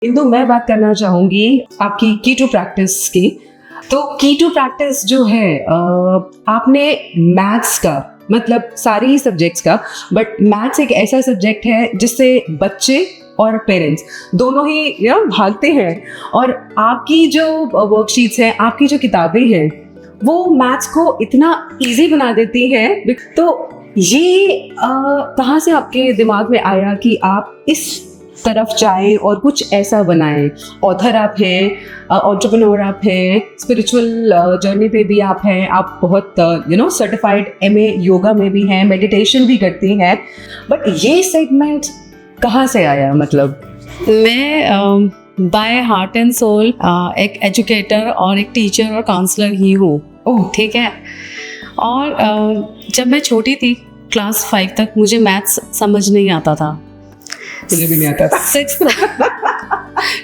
इंदु, मैं बात करना चाहूँगी आपकी की टू प्रैक्टिस की। तो की टू प्रैक्टिस जो है आपने मैथ्स का मतलब सारे ही सब्जेक्ट्स का, बट मैथ्स एक ऐसा सब्जेक्ट है जिससे बच्चे और पेरेंट्स दोनों ही भागते हैं। और आपकी जो वर्कशीट्स हैं, आपकी जो किताबें हैं, वो मैथ्स को इतना इजी बना देती हैं। तो ये कहाँ से आपके दिमाग में आया कि आप इस तरफ जाएं और कुछ ऐसा बनाएं? ऑथर आप हैं, एंटरप्रेन्योर आप हैं, स्पिरिचुअल जर्नी पे भी आप हैं, आप बहुत सर्टिफाइड एमए योगा में भी हैं, मेडिटेशन भी करती हैं, बट ये सेगमेंट कहाँ से आया? मतलब मैं बाय हार्ट एंड सोल एक एजुकेटर और एक टीचर और काउंसलर ही हूँ। ओह, ठीक है। और जब मैं छोटी थी, क्लास 5 तक, मुझे मैथ्स समझ नहीं आता था। मुझे भी नहीं आता था।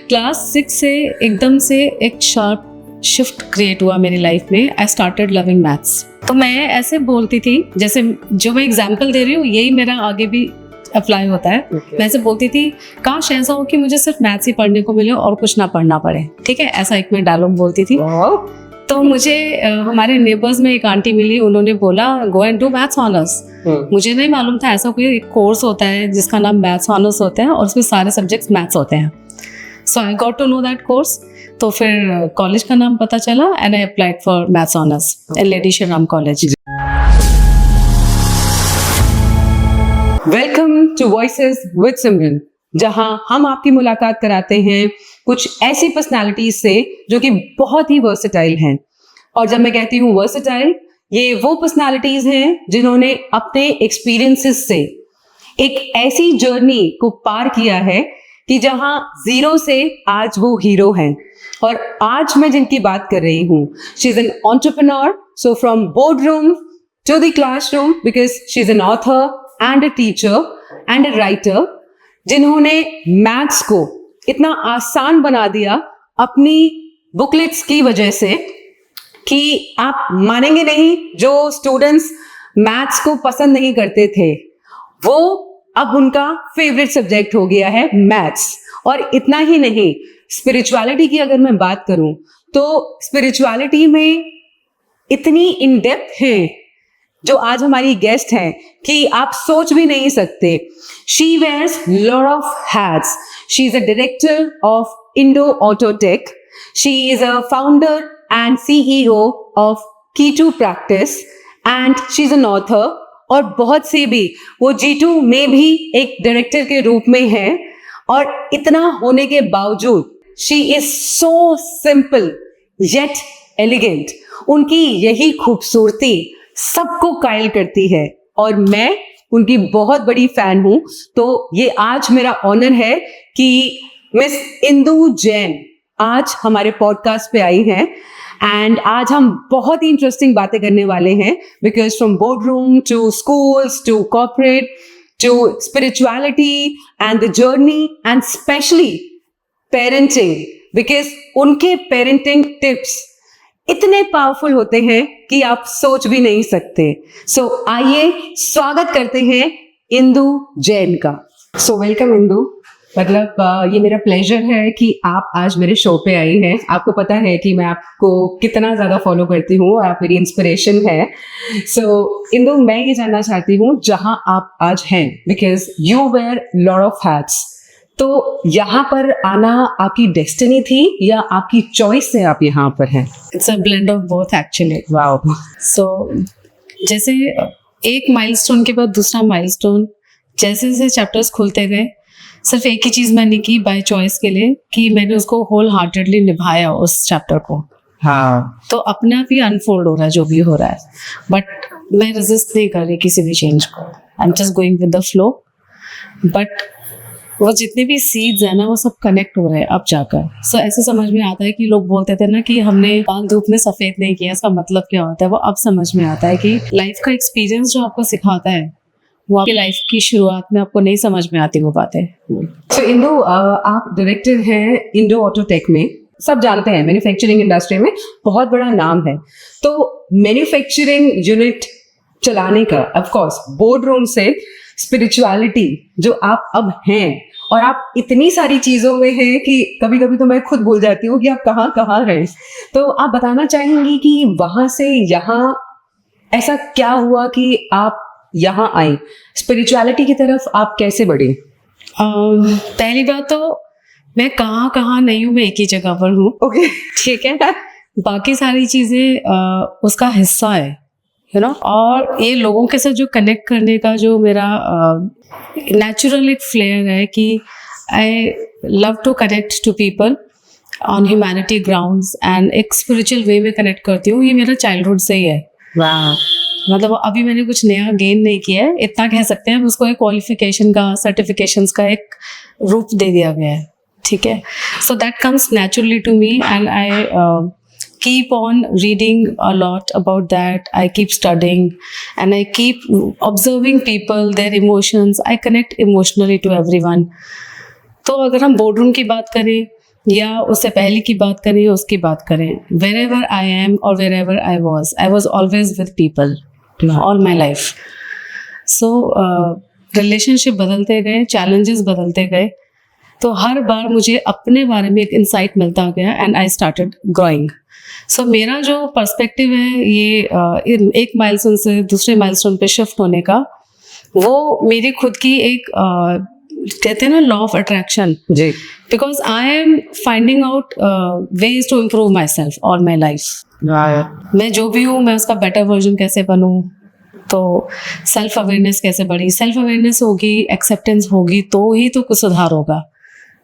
क्लास 6 से एकदम से एक शार्प शिफ्ट क्रिएट हुआ मेरी लाइफ में। I started loving maths. तो मैं ऐसे बोलती थी, जैसे जो मैं एग्जाम्पल दे रही हूँ यही मेरा आगे भी अप्लाई होता है। मैं ऐसे बोलती थी, काश ऐसा हो कि मुझे सिर्फ मैथ्स ही पढ़ने को मिले और कुछ ना पढ़ना पड़े। ठीक है, ऐसा एक मैं डायलॉग बोलती थी। तो मुझे हमारे नेबर्स में एक आंटी मिली, उन्होंने बोला go and do maths honours. मुझे नहीं मालूम था ऐसा कोई कोर्स होता है जिसका नाम मैथ्स ऑनर्स होता है और उसमें सारे सब्जेक्ट्स मैथ्स होते हैं। So I got to know that course. तो फिर कॉलेज का नाम पता चला and I applied for maths honours in Lady Shri Ram College. Welcome to Voices with Simran, जहां हम आपकी मुलाकात कराते हैं कुछ ऐसी पर्सनालिटीज से जो कि बहुत ही वर्सेटाइल हैं। और जब मैं कहती हूँ वर्सेटाइल, ये वो पर्सनालिटीज हैं जिन्होंने अपने एक्सपीरियंसेस से एक ऐसी जर्नी को पार किया है कि जहां जीरो से आज वो हीरो हैं। और आज मैं जिनकी बात कर रही हूँ, she is an entrepreneur, so from board room to the classroom, because she is an author and a teacher and a writer, जिन्होंने मैथ्स को इतना आसान बना दिया अपनी बुकलेट्स की वजह से कि आप मानेंगे नहीं, जो स्टूडेंट्स मैथ्स को पसंद नहीं करते थे वो अब उनका फेवरेट सब्जेक्ट हो गया है मैथ्स। और इतना ही नहीं, स्पिरिचुअलिटी की अगर मैं बात करूं तो स्पिरिचुअलिटी में इतनी इन डेप्थ है जो आज हमारी गेस्ट हैं कि आप सोच भी नहीं सकते। She wears lot of hats. She is a director of Indo Auto Tech. She is a founder and CEO of Key to Practice and she is an author. और बहुत से भी वो G2 में भी एक डायरेक्टर के रूप में है। और इतना होने के बावजूद she is so simple yet elegant. उनकी यही खूबसूरती सबको कायल करती है और मैं उनकी बहुत बड़ी फैन हूं। तो ये आज मेरा ऑनर है कि मिस इंदु जैन आज हमारे पॉडकास्ट पे आई हैं। एंड आज हम बहुत ही इंटरेस्टिंग बातें करने वाले हैं, because from board room to schools to corporate to spirituality and the journey and specially parenting, because उनके पेरेंटिंग टिप्स इतने पावरफुल होते हैं कि आप सोच भी नहीं सकते। सो आइए स्वागत करते हैं इंदु जैन का। So welcome Indu. मतलब ये मेरा प्लेजर है कि आप आज मेरे शो पे आई हैं। आपको पता है कि मैं आपको कितना ज़्यादा फॉलो करती हूँ, आप मेरी इंस्पिरेशन है। सो इंदु, मैं ये जानना चाहती हूँ जहाँ आप आज हैं, because you wear lot of hats, तो यहाँ पर आना आपकी डेस्टिनी थी या आपकी चॉइस से आप यहाँ पर हैं? It's a blend of both actually. Wow. So जैसे एक माइलस्टोन के बाद दूसरा माइलस्टोन, जैसे जैसे चैप्टर्स खुलते गए, सिर्फ एक ही चीज़ मैंने की बाय चॉइस के लिए कि मैंने उसको होल हार्टेडली निभाया उस चैप्टर को। हाँ, तो अपने आप ही अनफोल्ड हो रहा है जो भी हो रहा है, बट मैं रेजिस्ट नहीं कर रही किसी भी चेंज को। I am just going with the flow. But वो जितने भी सीड्स है ना, वो सब कनेक्ट हो रहे हैं अब जाकर। सो ऐसे समझ में आता है कि लोग बोलते थे ना कि हमने पान धूप में सफेद नहीं किया, इसका मतलब क्या होता है, वो अब समझ में आता है कि लाइफ का एक्सपीरियंस जो आपको सिखाता है वो आपकी लाइफ की शुरुआत में आपको नहीं समझ में आती वो बातें। तो इंदु, आप डायरेक्टर हैं इंडो ऑटो टेक में, सब जानते हैं मैन्युफैक्चरिंग इंडस्ट्री में बहुत बड़ा नाम है। तो मैन्युफैक्चरिंग यूनिट चलाने का, ऑफ कोर्स बोर्ड रूम से स्पिरिचुअलिटी जो आप अब हैं और आप इतनी सारी चीजों में हैं कि कभी कभी तो मैं खुद भूल जाती हूँ कि आप कहाँ कहाँ हैं। तो आप बताना चाहेंगी कि वहां से यहाँ ऐसा क्या हुआ कि आप यहाँ आई, स्पिरिचुअलिटी की तरफ आप कैसे बढ़ी? पहली बात तो मैं कहाँ कहाँ नहीं हूँ, मैं एक ही जगह पर हूँ। ओके, ठीक है। बाकी सारी चीज़ें उसका हिस्सा है, यू नो। और ये लोगों के साथ जो कनेक्ट करने का जो मेरा नेचुरल एक फ्लेयर है कि I love to connect to people on humanity grounds and एक स्पिरिचुअल वे में कनेक्ट करती हूँ। ये मेरा चाइल्डहुड से ही है। मतलब अभी मैंने कुछ नया गेन नहीं किया है, इतना कह सकते हैं। उसको एक क्वालिफिकेशन का, सर्टिफिकेशंस का एक रूप दे दिया गया है, ठीक है। So that comes naturally to me and I keep on reading a lot about that. I keep studying and I keep observing people, their emotions. I connect emotionally to everyone. तो अगर हम बोर्डरूम की बात करें या उससे पहले की बात करें या उसकी बात करें, wherever I am or wherever I was always with people all my life. So relationship बदलते गए, challenges बदलते गए, तो हर बार मुझे अपने बारे में एक इंसाइट मिलता गया एंड आई स्टार्टेड ग्रोइंग। सो मेरा जो पर्सपेक्टिव है ये एक माइलस्टोन से दूसरे माइलस्टोन पे शिफ्ट होने का, वो मेरी खुद की एक कहते हैं ना लॉ ऑफ अट्रैक्शन जी। Because I am finding out ways to improve myself all my life. मैं जो भी हूँ मैं उसका बेटर वर्जन कैसे बनूँ, तो सेल्फ अवेयरनेस कैसे बढ़ी, सेल्फ अवेयरनेस होगी, एक्सेप्टेंस होगी तो ही तो कुछ सुधार होगा।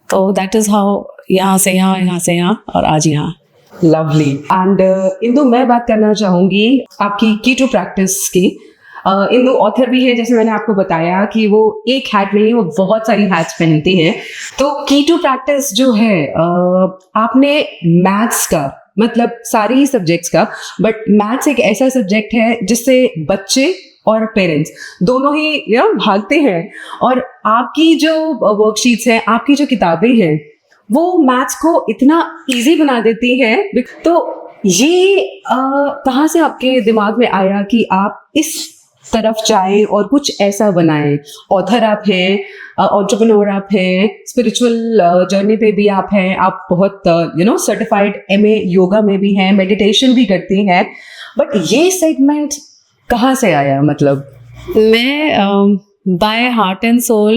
तो दैट इज हाउ यहाँ से यहाँ, यहाँ से यहाँ और आज यहाँ। लवली। एंड इंदु, मैं बात करना चाहूंगी आपकी कीटो प्रैक्टिस की। इंदु ऑथर भी है, जैसे मैंने आपको बताया कि वो एक हैट नहीं, वो बहुत सारी हैट्स पहनती हैं। तो कीटो प्रैक्टिस जो है, आपने मैथ्स का, मतलब सारे ही सब्जेक्ट्स का, बट मैथ्स एक ऐसा सब्जेक्ट है जिससे बच्चे और पेरेंट्स दोनों ही भागते हैं। और आपकी जो वर्कशीट्स हैं, आपकी जो किताबें हैं, वो मैथ्स को इतना इजी बना देती हैं। तो ये कहाँ से आपके दिमाग में आया कि आप इस तरफ जाएं और कुछ ऐसा बनाएं? ऑथर आप हैं, एंटरप्रेन्योर आप हैं, स्पिरिचुअल जर्नी पे भी आप हैं, आप बहुत सर्टिफाइड MA योगा में भी हैं, मेडिटेशन भी करती हैं, बट ये सेगमेंट कहाँ से आया? मतलब मैं बाय हार्ट एंड सोल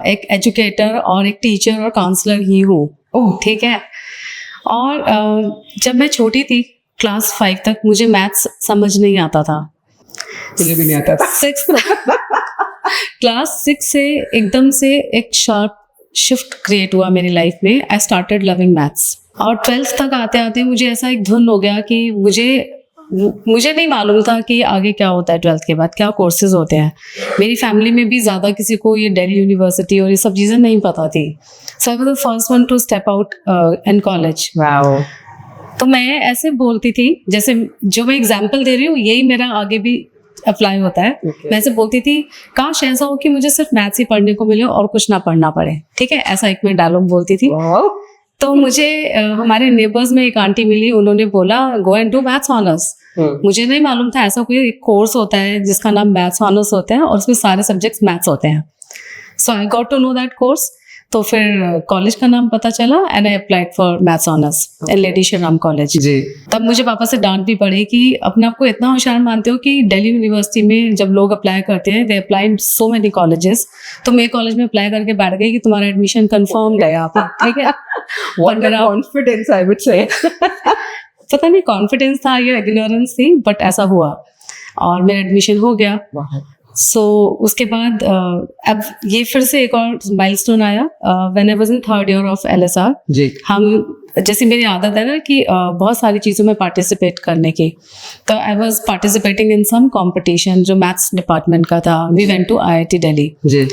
एक एजुकेटर और एक टीचर और काउंसलर ही हूँ। ओह, ठीक है। और जब मैं छोटी थी, क्लास 5 तक, मुझे मैथ्स समझ नहीं आता था। मुझे भी नहीं आता था। क्लास 6 से एकदम से एक शार्प शिफ्ट क्रिएट हुआ मेरी लाइफ में। I started loving maths. और 12th तक आते आते मुझे ऐसा एक धुन हो गया कि मुझे नहीं मालूम था कि आगे क्या होता है 12th के बाद, क्या कोर्सेज होते हैं। मेरी फैमिली में भी ज़्यादा किसी को ये दिल्ली यूनिवर्सिटी और ये सब चीज़ें नहीं पता थी। So I was the first one to step out in college. Wow. तो मैं ऐसे बोलती थी, जैसे जो मैं एग्जाम्पल दे रही हूँ यही मेरा आगे भी अप्लाई होता है। मैं ऐसे बोलती थी, काश ऐसा हो कि मुझे सिर्फ मैथ्स ही पढ़ने को मिले और कुछ ना पढ़ना पड़े, ठीक है। ऐसा एक मैं डायलॉग बोलती थी। तो मुझे हमारे नेबर्स में एक आंटी मिली, उन्होंने बोला go and do maths honours. मुझे नहीं मालूम था ऐसा कोई कोर्स होता है जिसका नाम मैथ्स ऑनर्स होता है और उसमें सारे सब्जेक्ट्स मैथ्स होते हैं। So I got to know that course. तो फिर कॉलेज का नाम पता चला and I applied for maths honours in Lady Shri Ram College. तब मुझे पापा से डांट भी पड़ी कि अपने आप को इतना होशियार मानते हो कि दिल्ली यूनिवर्सिटी में जब लोग अप्लाई करते हैं, they apply in so many colleges, तो मैं कॉलेज में अप्लाई करके बैठ गई कि तुम्हारा एडमिशन कंफर्म है यहाँ पर, ठीक है। Confidence, I would say. पता नहीं कॉन्फिडेंस था या इग्नोरेंस थी, बट ऐसा हुआ और मेरा एडमिशन हो गया। सो उसके बाद अब ये फिर से एक और माइलस्टोन आया when I was in 3rd year of LSR। हम, जैसे मेरी आदत है ना कि बहुत सारी चीज़ों में पार्टिसिपेट करने की, तो I was participating in some competition जो मैथ्स डिपार्टमेंट का था। We went to IIT Delhi.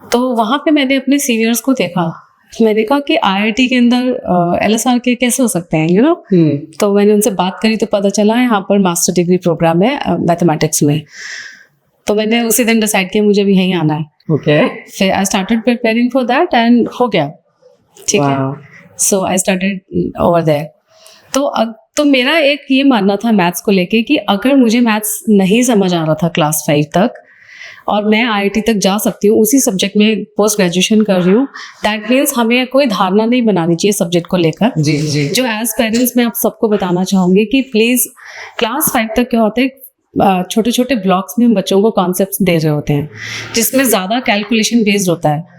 तो वहाँ पे मैंने अपने सीनियर्स को देखा, मैंने कहा कि IIT के अंदर LSR के कैसे हो सकते हैं, यू नो। तो मैंने उनसे बात करी तो पता चला यहाँ पर मास्टर डिग्री प्रोग्राम है मैथमेटिक्स में। तो मैंने उसी दिन डिसाइड किया मुझे भी यहीं आना है। ओके। फिर I started preparing for that and हो गया, ठीक है। सो आई स्टार्टेड ओवर देयर। तो मेरा एक ये मानना था मैथ्स को लेके कि अगर मुझे मैथ्स नहीं समझ आ रहा था क्लास 5 तक और मैं IIT तक जा सकती हूँ, उसी सब्जेक्ट में पोस्ट ग्रेजुएशन कर रही हूँ, दैट मीन्स हमें कोई धारणा नहीं बनानी चाहिए सब्जेक्ट को लेकर। जी जी। जो एज पेरेंट्स मैं आप सबको बताना चाहूँगी कि प्लीज़ क्लास 5 तक क्या होता है, छोटे छोटे ब्लॉक्स में हम बच्चों को कॉन्सेप्ट्स दे रहे होते हैं, जिसमें ज़्यादा कैलकुलेशन बेस्ड होता है।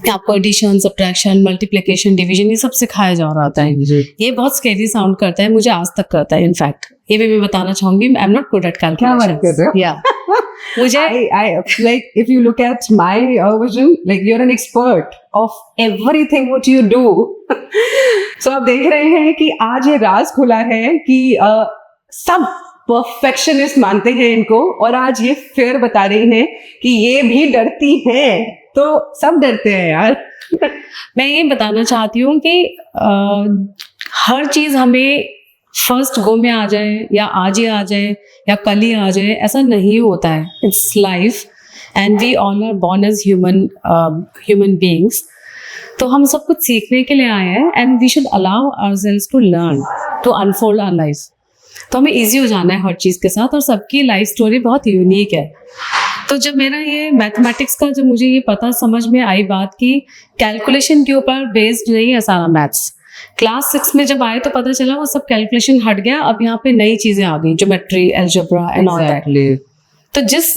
आपको एडिशन, सब्ट्रैक्शन, मल्टीप्लिकेशन, डिवीजन ये सब सिखाया जा रहा होता है। ये बहुत स्केरी साउंड करता है, मुझे आज तक करता है। इनफैक्ट ये भी मैं बताना चाहूंगी, I am not good at calculation. या मुझे I like if you look at my vision, like you're an expert of everything what you do. So आप देख रहे हैं कि आज ये राज खुला है कि सब परफेक्शनिस्ट मानते हैं इनको, और आज ये फिर बता रही हैं कि ये भी डरती हैं। तो सब डरते हैं यार। मैं ये बताना चाहती हूँ कि हर चीज़ हमें फर्स्ट गो में आ जाए, या आज ही आ जाए, या कल ही आ जाए, ऐसा नहीं होता है। It's life and we all are born as human beings. तो हम सब कुछ सीखने के लिए आए हैं, and we should allow ourselves to learn, to unfold our life. तो हमें ईजी हो जाना है हर चीज़ के साथ, और सबकी लाइफ स्टोरी बहुत यूनिक है। तो जब मेरा ये मैथमेटिक्स का, जब मुझे ये पता समझ में आई बात कि कैलकुलेशन के ऊपर बेस्ड नहीं है सारा मैथ्स, क्लास 6 में जब आए तो पता चला वो सब कैलकुलेशन हट गया, अब यहाँ पे नई चीज़ें आ गई, geometry, algebra and all that. तो जिस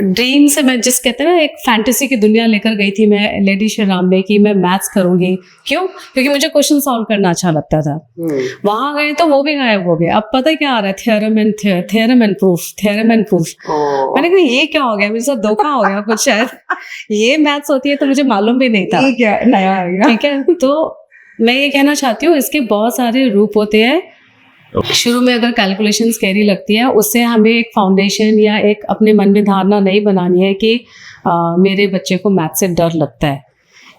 ड्रीम से मैं, जिस कहते हैं ना, एक फैंटेसी की दुनिया लेकर गई थी मैं लेडी श्री राम में कि मैं मैथ्स करूंगी। क्यों? क्योंकि मुझे क्वेश्चन सॉल्व करना अच्छा लगता था। वहां गए तो वो भी गायब हो गए। अब पता है क्या आ रहा है? Theorem and proof. मैंने कहा ये क्या हो गया, मेरे साथ धोखा हो गया कुछ शायद। ये मैथ्स होती है तो मुझे मालूम भी नहीं था। क्या नया आ गया। ठीक है, तो मैं ये कहना चाहती हूँ, इसके बहुत सारे रूप होते हैं। शुरू में अगर कैलकुलेशन स्कैरी लगती है, उससे हमें एक फाउंडेशन या एक अपने मन में धारणा नहीं बनानी है कि मेरे बच्चे को मैथ से डर लगता है।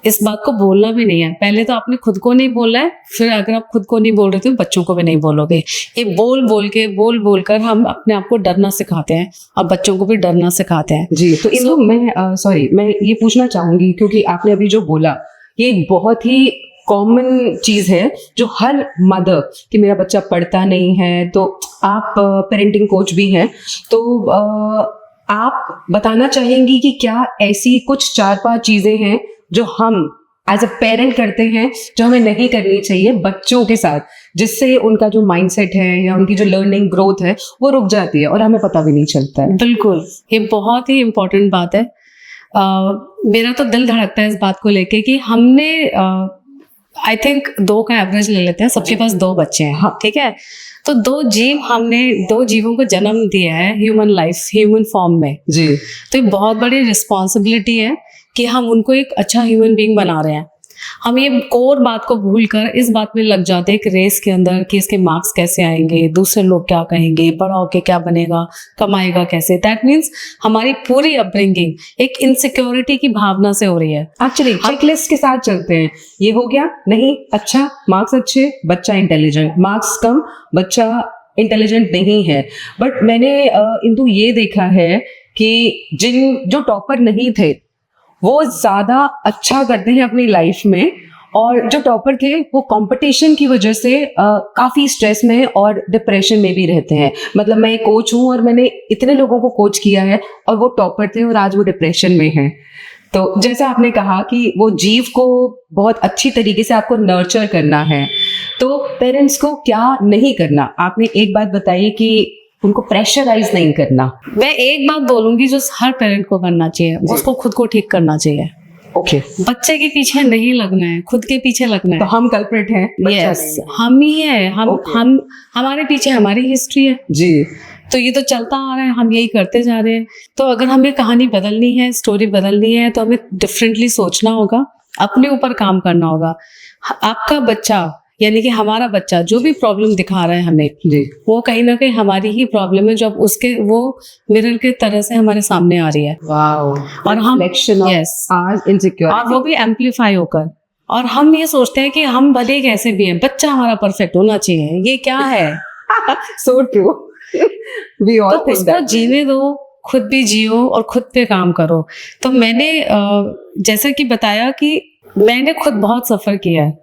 इस बात को बोलना भी नहीं है। पहले तो आपने खुद को नहीं बोलना है, फिर अगर आप खुद को नहीं बोल रहे तो बच्चों को भी नहीं बोलोगे। ये बोल कर हम अपने आप को डरना सिखाते हैं, और बच्चों को भी डरना सिखाते हैं। जी। तो इनको मैं ये पूछना चाहूंगी, क्योंकि आपने अभी जो बोला ये एक बहुत ही कॉमन चीज है जो हर मदर, कि मेरा बच्चा पढ़ता नहीं है। तो आप पेरेंटिंग कोच भी हैं, तो आप बताना चाहेंगी कि क्या ऐसी कुछ 4-5 चीजें हैं जो हम एज अ पेरेंट करते हैं जो हमें नहीं करनी चाहिए बच्चों के साथ, जिससे उनका जो माइंडसेट है या उनकी जो लर्निंग ग्रोथ है वो रुक जाती है और हमें पता भी नहीं चलता है। बिल्कुल, ये बहुत ही इम्पोर्टेंट बात है। मेरा तो दिल धड़कता है इस बात को लेके कि हमने आई थिंक 2 का एवरेज ले लेते हैं, सबके पास 2 बच्चे हैं। हाँ, ठीक है। तो 2 जीवों को जन्म दिया है ह्यूमन फॉर्म में। जी। तो ये बहुत बड़ी रिस्पॉन्सिबिलिटी है कि हम उनको एक अच्छा ह्यूमन बीइंग बना रहे हैं। हम ये कोर बात को भूलकर इस बात में लग जाते हैं कि रेस के अंदर कि इसके मार्क्स कैसे आएंगे, दूसरे लोग क्या कहेंगे, बड़ा होके क्या बनेगा, कमाएगा कैसे। दैट मीन्स हमारी पूरी अपब्रिंगिंग एक इनसिक्योरिटी की भावना से हो रही है। एक्चुअली चेकलिस्ट के साथ चलते हैं। ये हो गया नहीं, अच्छा मार्क्स अच्छे, बच्चा इंटेलिजेंट, मार्क्स कम, बच्चा इंटेलिजेंट नहीं है। बट मैंने इंदु ये देखा है कि जो टॉपर नहीं थे वो ज्यादा अच्छा करते हैं अपनी लाइफ में, और जो टॉपर थे वो कंपटीशन की वजह से काफी स्ट्रेस में और डिप्रेशन में भी रहते हैं। मतलब मैं एक कोच हूँ और मैंने इतने लोगों को कोच किया है और वो टॉपर थे और आज वो डिप्रेशन में हैं। तो जैसा आपने कहा कि वो जीव को बहुत अच्छी तरीके से आपको नर्चर करना है, तो पेरेंट्स को क्या नहीं करना, आपने एक बात बताई कि उनको प्रेशराइज नहीं करना। मैं एक बात बोलूंगी जो हर पेरेंट को करना चाहिए, उसको खुद को ठीक करना चाहिए। ओके। बच्चे के पीछे नहीं लगना है, खुद के पीछे लगना है। तो हम कल्प्रिट हैं। यस, हम ही है। हम हमारे पीछे हमारी हिस्ट्री है जी। तो ये तो चलता आ रहा है, हम यही करते जा रहे हैं। तो अगर हमें कहानी बदलनी है, स्टोरी बदलनी है, तो हमें डिफरेंटली सोचना होगा, अपने ऊपर काम करना होगा। आपका बच्चा यानी कि हमारा बच्चा जो भी प्रॉब्लम दिखा रहा है हमें जी, वो कहीं ना कहीं हमारी ही प्रॉब्लम है, जो अब उसके वो मिरर के तरह से हमारे सामने आ रही है। वाओ। और हम इनसिक्योर, और वो भी एम्पलीफाई होकर, और हम ये सोचते हैं कि हम भले कैसे भी हैं, बच्चा हमारा परफेक्ट होना चाहिए। ये क्या है? So true. वी ऑल तो उसको जीने दो, खुद भी जियो और खुद पे काम करो। तो मैंने जैसा कि बताया कि मैंने खुद बहुत सफर किया है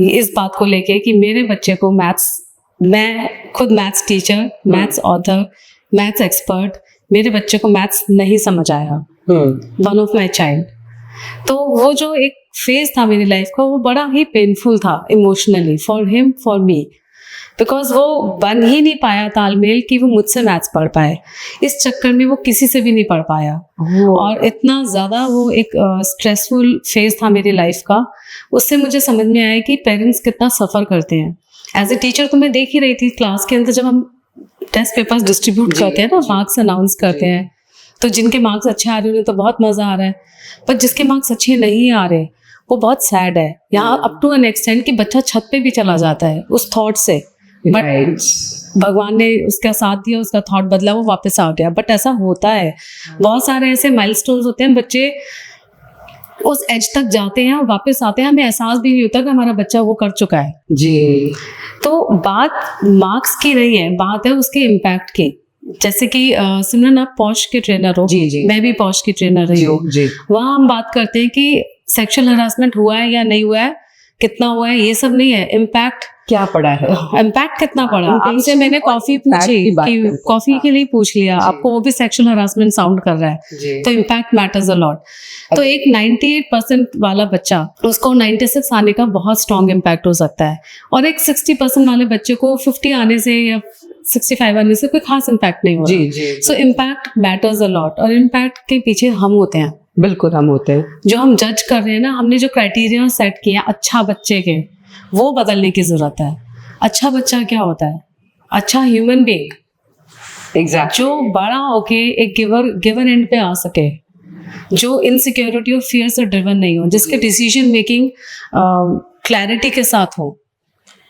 इस बात को लेके कि मेरे बच्चे को मैं खुद maths teacher, maths author, maths expert, मेरे बच्चे को मैथ्स नहीं समझ आया, वन ऑफ माई चाइल्ड। तो वो जो एक फेज था मेरी लाइफ का, वो बड़ा ही पेनफुल था emotionally, for him, for me, because वो बन ही नहीं पाया तालमेल कि वो मुझसे मैथ्स पढ़ पाए। इस चक्कर में वो किसी से भी नहीं पढ़ पाया। और इतना ज़्यादा वो एक स्ट्रेसफुल फेज था मेरी लाइफ का। उससे मुझे समझ में आया कि पेरेंट्स कितना सफ़र करते हैं। एज ए टीचर तो मैं देख ही रही थी क्लास के अंदर, जब हम टेस्ट पेपर्स डिस्ट्रीब्यूट करते हैं ना, मार्क्स अनाउंस करते हैं, तो जिनके मार्क्स अच्छे आ रहे हैं उन्हें तो बहुत मज़ा आ रहा है, पर जिसके मार्क्स अच्छे नहीं आ रहे वो बहुत सैड है। यहाँ अप टू एन एक्सटेंट कि बच्चा छत पे भी चला जाता है उस थॉट से, बट भगवान ने उसका साथ दिया, उसका थॉट बदला, वो वापस आ गया। बट ऐसा होता है, बहुत सारे ऐसे माइलस्टोन्स होते हैं, बच्चे उस एज तक जाते हैं और वापस आते हैं, हमें एहसास भी नहीं होता कि हमारा बच्चा वो कर चुका है जी। तो बात मार्क्स की नहीं है, बात है उसके इम्पैक्ट की। जैसे कि सिमरन, आप पॉश के ट्रेनर हो, जी। मैं भी पॉश की ट्रेनर रही हूँ। वहाँ हम बात करते हैं कि सेक्सुअल हरासमेंट हुआ है या नहीं हुआ है, कितना हुआ है, ये सब नहीं है, इम्पैक्ट क्या पड़ा है, इम्पैक्ट कितना पड़ा। आपसे मैंने कॉफी पूछी कि कॉफी के लिए पूछ लिया, आपको वो भी सेक्सुअल हरासमेंट साउंड कर रहा है, तो इम्पैक्ट मैटर्स अ लॉट। तो एक 98% वाला बच्चा, उसको 96 आने का बहुत स्ट्रॉन्ग इम्पैक्ट हो सकता है, और एक 60% वाले बच्चे को 50 आने से या 65 आने से कोई खास इम्पैक्ट नहीं होगा। सो इम्पैक्ट मैटर्स अ लॉट, और इम्पैक्ट के पीछे हम होते हैं। बिल्कुल हम होते हैं। जो हम जज कर रहे हैं ना, हमने जो क्राइटेरिया सेट किया अच्छा बच्चे के, वो बदलने की जरूरत है। अच्छा बच्चा क्या होता है? अच्छा ह्यूमन बीइंग, एग्जैक्ट, जो बड़ा होके एक गिवर एंड पे आ सके, जो इनसिक्योरिटी और फियर से ड्रिवन नहीं हो, जिसके डिसीजन मेकिंग क्लैरिटी के साथ हो,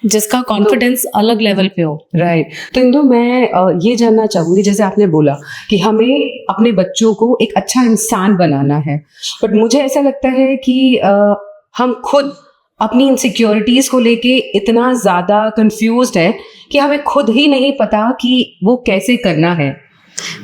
जिसका कॉन्फिडेंस अलग लेवल पे हो। राइट। तो इंदु, मैं ये जानना चाहूंगी, जैसे आपने बोला कि हमें अपने बच्चों को एक अच्छा इंसान बनाना है, बट मुझे ऐसा लगता है कि हम खुद अपनी इनसिक्योरिटीज को लेके इतना ज्यादा कंफ्यूज्ड है कि हमें खुद ही नहीं पता कि वो कैसे करना है।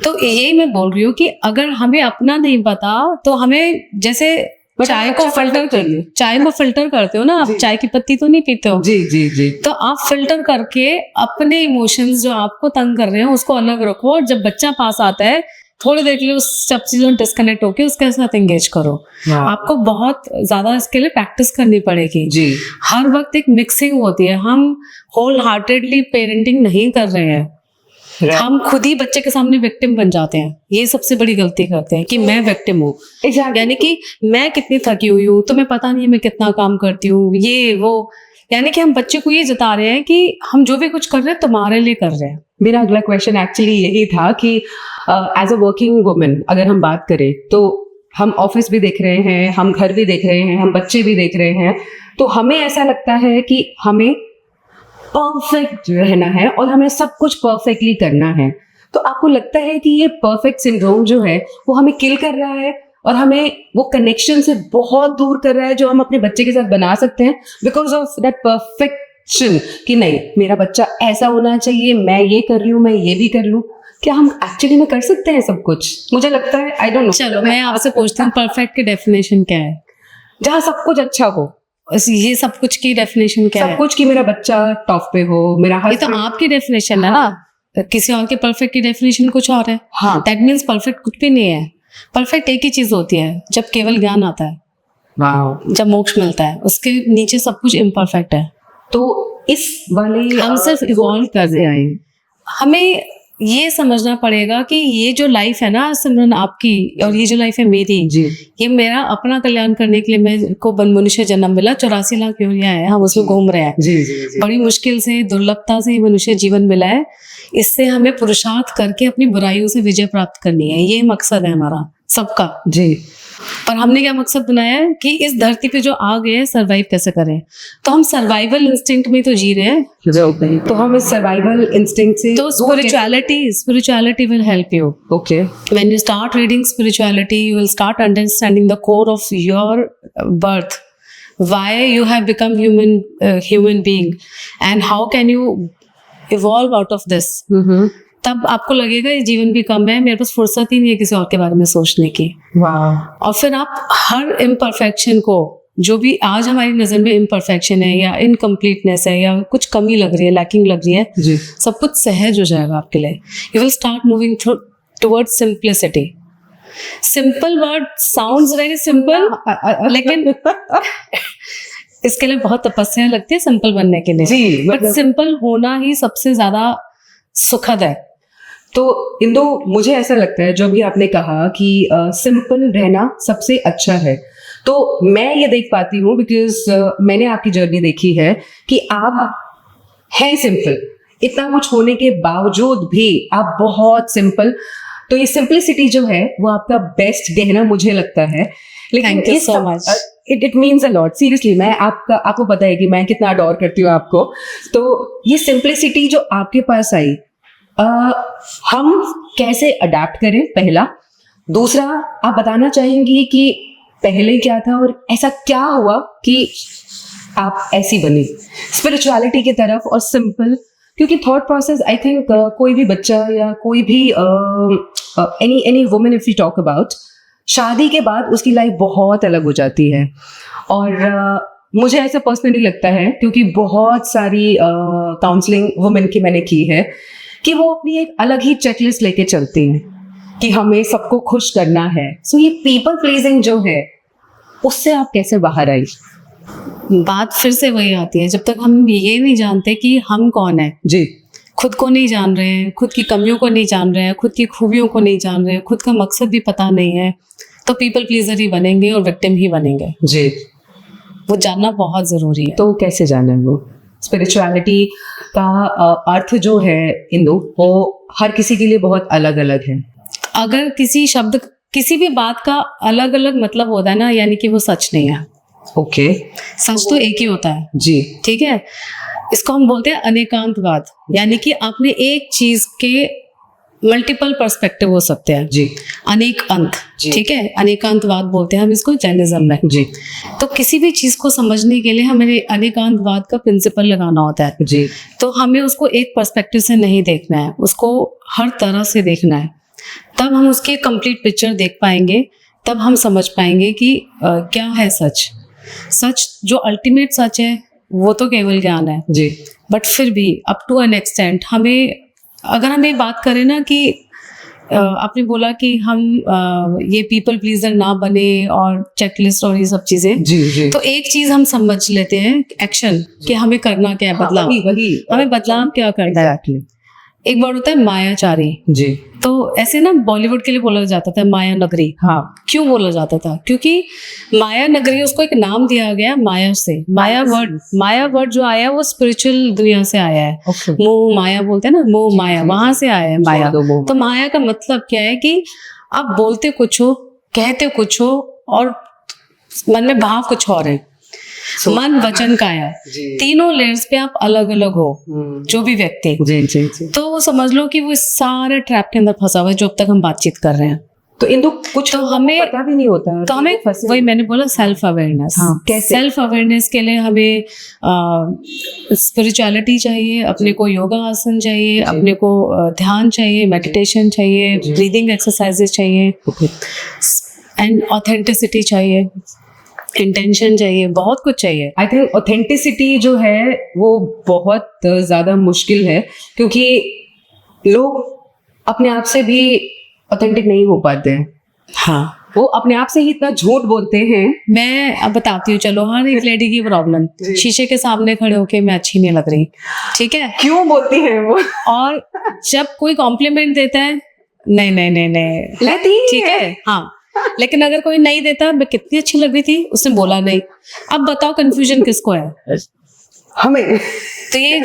तो यही मैं बोल रही हूँ कि अगर हमें अपना नहीं पता, तो हमें जैसे चाय को फिल्टर करिए, चाय को फिल्टर करते हो ना आप, चाय की पत्ती तो नहीं पीते हो, जी। तो आप फिल्टर करके अपने इमोशंस जो आपको तंग कर रहे हैं उसको अलग रखो, और जब बच्चा पास आता है थोड़ी देर के लिए उस सब चीजों डिस्कनेक्ट होके उसके साथ एंगेज करो। आपको बहुत ज्यादा इसके लिए प्रैक्टिस करनी पड़ेगी जी। हर वक्त एक मिक्सिंग होती है, हम होल हार्टेडली पेरेंटिंग नहीं कर रहे हैं, हम खुद ही बच्चे के सामने विक्टिम बन जाते हैं। ये सबसे बड़ी गलती करते हैं कि मैं विक्टिम हूँ, यानी कि मैं कितनी थकी हुई हूँ, तुम्हें पता नहीं है मैं कितना काम करती हूँ, ये वो, यानी कि हम बच्चे को ये जता रहे हैं कि हम जो भी कुछ कर रहे हैं तुम्हारे लिए कर रहे हैं। मेरा अगला क्वेश्चन एक्चुअली यही था कि एज अ वर्किंग वुमन अगर हम बात करें, तो हम ऑफिस भी देख रहे हैं, हम घर भी देख रहे हैं, हम बच्चे भी देख रहे हैं, तो हमें ऐसा लगता है कि हमें परफेक्ट रहना है और हमें सब कुछ परफेक्टली करना है। तो आपको लगता है कि ये परफेक्ट सिंड्रोम जो है वो हमें किल कर रहा है और हमें वो कनेक्शन से बहुत दूर कर रहा है जो हम अपने बच्चे के साथ बना सकते हैं, बिकॉज ऑफ दैट परफेक्शन कि नहीं मेरा बच्चा ऐसा होना चाहिए, मैं ये कर रही हूँ, मैं ये भी कर लूँ। क्या हम एक्चुअली में कर सकते हैं सब कुछ? मुझे लगता है, आई डोंट नो। चलो मैं आपसे पूछती हूँ, परफेक्ट की डेफिनेशन क्या है? जहाँ सब कुछ अच्छा हो। ये सब कुछ की डेफिनेशन क्या है? सब कुछ की मेरा बच्चा टॉप पे हो, मेरा ये तो आपकी डेफिनेशन है ना, किसी और के परफेक्ट की डेफिनेशन कुछ और है। हाँ, दैट मीन्स परफेक्ट कुछ भी नहीं है। परफेक्ट एक ही चीज होती है, जब केवल ज्ञान आता है, जब मोक्ष मिलता है, उसके नीचे सब कुछ इम्परफेक्ट है। तो इस वाले हम सिर्फ इवॉल्व कर रहे हैं। हमें ये समझना पड़ेगा कि ये जो लाइफ है ना सिमरन आपकी, और ये जो लाइफ है मेरी जी, ये मेरा अपना कल्याण करने के लिए मेरे को मनुष्य जन्म मिला। 84 लाख योनियां है, हम उसमें घूम रहे हैं जी। बड़ी मुश्किल से, दुर्लभता से मनुष्य जीवन मिला है। इससे हमें पुरुषार्थ करके अपनी बुराइयों से विजय प्राप्त करनी है, ये मकसद है हमारा सबका जी। पर हमने क्या मकसद बनाया है कि इस धरती पे जो आ गए हैं सर्वाइव कैसे करें। तो हम सर्वाइवल इंस्टिंक्ट में तो जी रहे हैं, तो हम इस सर्वाइवल इंस्टिंक्ट से, तो spirituality will help you. Okay. When you start reading spirituality, you will start understanding the core of your birth, why you have become human being, and how can you evolve out of this. तब आपको लगेगा ये जीवन भी कम है, मेरे पास फुर्सत ही नहीं है किसी और के बारे में सोचने की। वाह। और फिर आप हर इम्परफेक्शन को, जो भी आज हमारी नजर में इम्परफेक्शन है या इनकम्प्लीटनेस है या कुछ कमी लग रही है, लैकिंग लग रही है जी, सब कुछ सहज हो जाएगा आपके लिए। You will start moving towards simplicity. Simple word sounds very simple, लेकिन इसके लिए बहुत तपस्या लगती है सिंपल बनने के लिए, जी, बट सिंपल होना ही सबसे ज्यादा सुखद है। तो इंदु, मुझे ऐसा लगता है जो भी आपने कहा कि सिंपल रहना सबसे अच्छा है, तो मैं ये देख पाती हूँ बिकॉज मैंने आपकी जर्नी देखी है कि आप हैं सिंपल, इतना कुछ होने के बावजूद भी आप बहुत सिंपल। तो ये सिंपलिसिटी जो है वो आपका बेस्ट गहना मुझे लगता है। Thank you so much. It means a lot, seriously. मैं आपको पता है कि मैं कितना अडोर करती हूँ आपको। तो ये सिंपलिसिटी जो आपके पास आई, हम कैसे अडेप्ट करें, पहला। दूसरा, आप बताना चाहेंगी कि पहले क्या था और ऐसा क्या हुआ कि आप ऐसी बनी स्पिरिचुअलिटी की तरफ और सिंपल। क्योंकि थॉट प्रोसेस, आई थिंक कोई भी बच्चा या कोई भी any woman, if you talk about, शादी के बाद उसकी लाइफ बहुत अलग हो जाती है। और मुझे ऐसा पर्सनली लगता है, क्योंकि बहुत सारी काउंसलिंग वुमेन की मैंने की है, कि वो अपनी एक अलग ही चेकलिस्ट लेके चलती हैं कि हमें सबको खुश करना है। सो ये पीपल प्लीजिंग जो है, उससे आप कैसे बाहर आई? बात फिर से वही आती है, जब तक हम ये नहीं जानते कि हम कौन है, जी, खुद को नहीं जान रहे हैं, खुद की कमियों को नहीं जान रहे हैं, खुद की खूबियों को नहीं जान रहे हैं, खुद का मकसद भी पता नहीं है, तो पीपल प्लीजर ही बनेंगे और विक्टिम ही बनेंगे। जी, वो जानना बहुत जरूरी है। तो कैसे जाना है वो? स्पिरिचुअलिटी का अर्थ जो है इंदु, वो हर किसी के लिए बहुत अलग अलग है। अगर किसी शब्द, किसी भी बात का अलग अलग मतलब होता है ना, यानी कि वो सच नहीं है। ओके, सच तो एक ही होता है, जी, ठीक है। इसको हम बोलते हैं अनेकांतवाद, यानी कि आपने एक चीज के मल्टीपल पर्सपेक्टिव हो सकते हैं, जी, अनेक अंत, जी। ठीक है, अनेकांतवाद बोलते हैं हम इसको जैनिज्म में। जी, तो किसी भी चीज को समझने के लिए हमें अनेकांतवाद का प्रिंसिपल लगाना होता है। जी, तो हमें उसको एक पर्सपेक्टिव से नहीं देखना है, उसको हर तरह से देखना है। तब हम उसकी कंप्लीट पिक्चर देख पाएंगे, तब हम समझ पाएंगे कि क्या है सच। सच जो अल्टीमेट सच है वो तो केवल ज्ञान है, जी, बट फिर भी अप टू एन एक्सटेंट हमें, अगर हम ये बात करें ना कि आपने बोला कि हम ये पीपल प्लीजर ना बने और चेकलिस्ट और ये सब चीजें, जी, जी, तो एक चीज हम समझ लेते हैं, एक्शन, कि हमें करना क्या है, बदलाव। वही हमें बदलाव क्या करना है। एग्जैक्टली, एक वर्ड होता है मायाचारी। जी, तो ऐसे ना बॉलीवुड के लिए बोला जाता था माया नगरी। हाँ, क्यों बोला जाता था? क्योंकि माया नगरी, उसको एक नाम दिया गया माया से। माया वर्ड जो आया वो स्पिरिचुअल दुनिया से आया है। ओके, मोह माया बोलते हैं ना, मोह माया, वहां से आया है माया। तो तो माया का मतलब क्या है कि आप बोलते कुछ हो, कहते कुछ हो और मन में भाव कुछ और है। मन, वचन, काया, तीनों लेयर्स पे आप अलग अलग हो, जो भी व्यक्ति। जी, जी, जी। तो वो समझ लो कि वो इस सारे ट्रैप के अंदर फंसा हुआ है जो अब तक हम बातचीत कर रहे हैं। तो इंदु, कुछ तो हमें पता भी नहीं होता, तो हमें वही मैंने बोला, सेल्फ अवेयरनेस। हाँ, कैसे? सेल्फ अवेयरनेस के लिए हमें स्पिरिचुअलिटी चाहिए, अपने को योगा आसन चाहिए, अपने को ध्यान चाहिए, मेडिटेशन चाहिए, ब्रीदिंग एक्सरसाइजेस चाहिए, एंड ऑथेंटिसिटी चाहिए, इंटेंशन चाहिए, बहुत कुछ चाहिए। आई थिंक ऑथेंटिसिटी जो है वो बहुत ज्यादा मुश्किल है, क्योंकि लोग अपने आप से भी ऑथेंटिक नहीं हो पाते हैं। हाँ, वो अपने आप से ही इतना झूठ बोलते हैं। मैं अब बताती हूँ, चलो, हर एक लेडी की प्रॉब्लम, शीशे के सामने खड़े होके मैं अच्छी नहीं लग रही, ठीक है, क्यों बोलती हैं वो? और जब कोई कॉम्प्लीमेंट देता है, नहीं नहीं नहीं नहीं, लेती ही ठीक है, हाँ, लेकिन अगर कोई नहीं देता, मैं कितनी अच्छी लग रही थी, उसने बोला नहीं। अब बताओ कंफ्यूजन किसको है? हमें। तो ये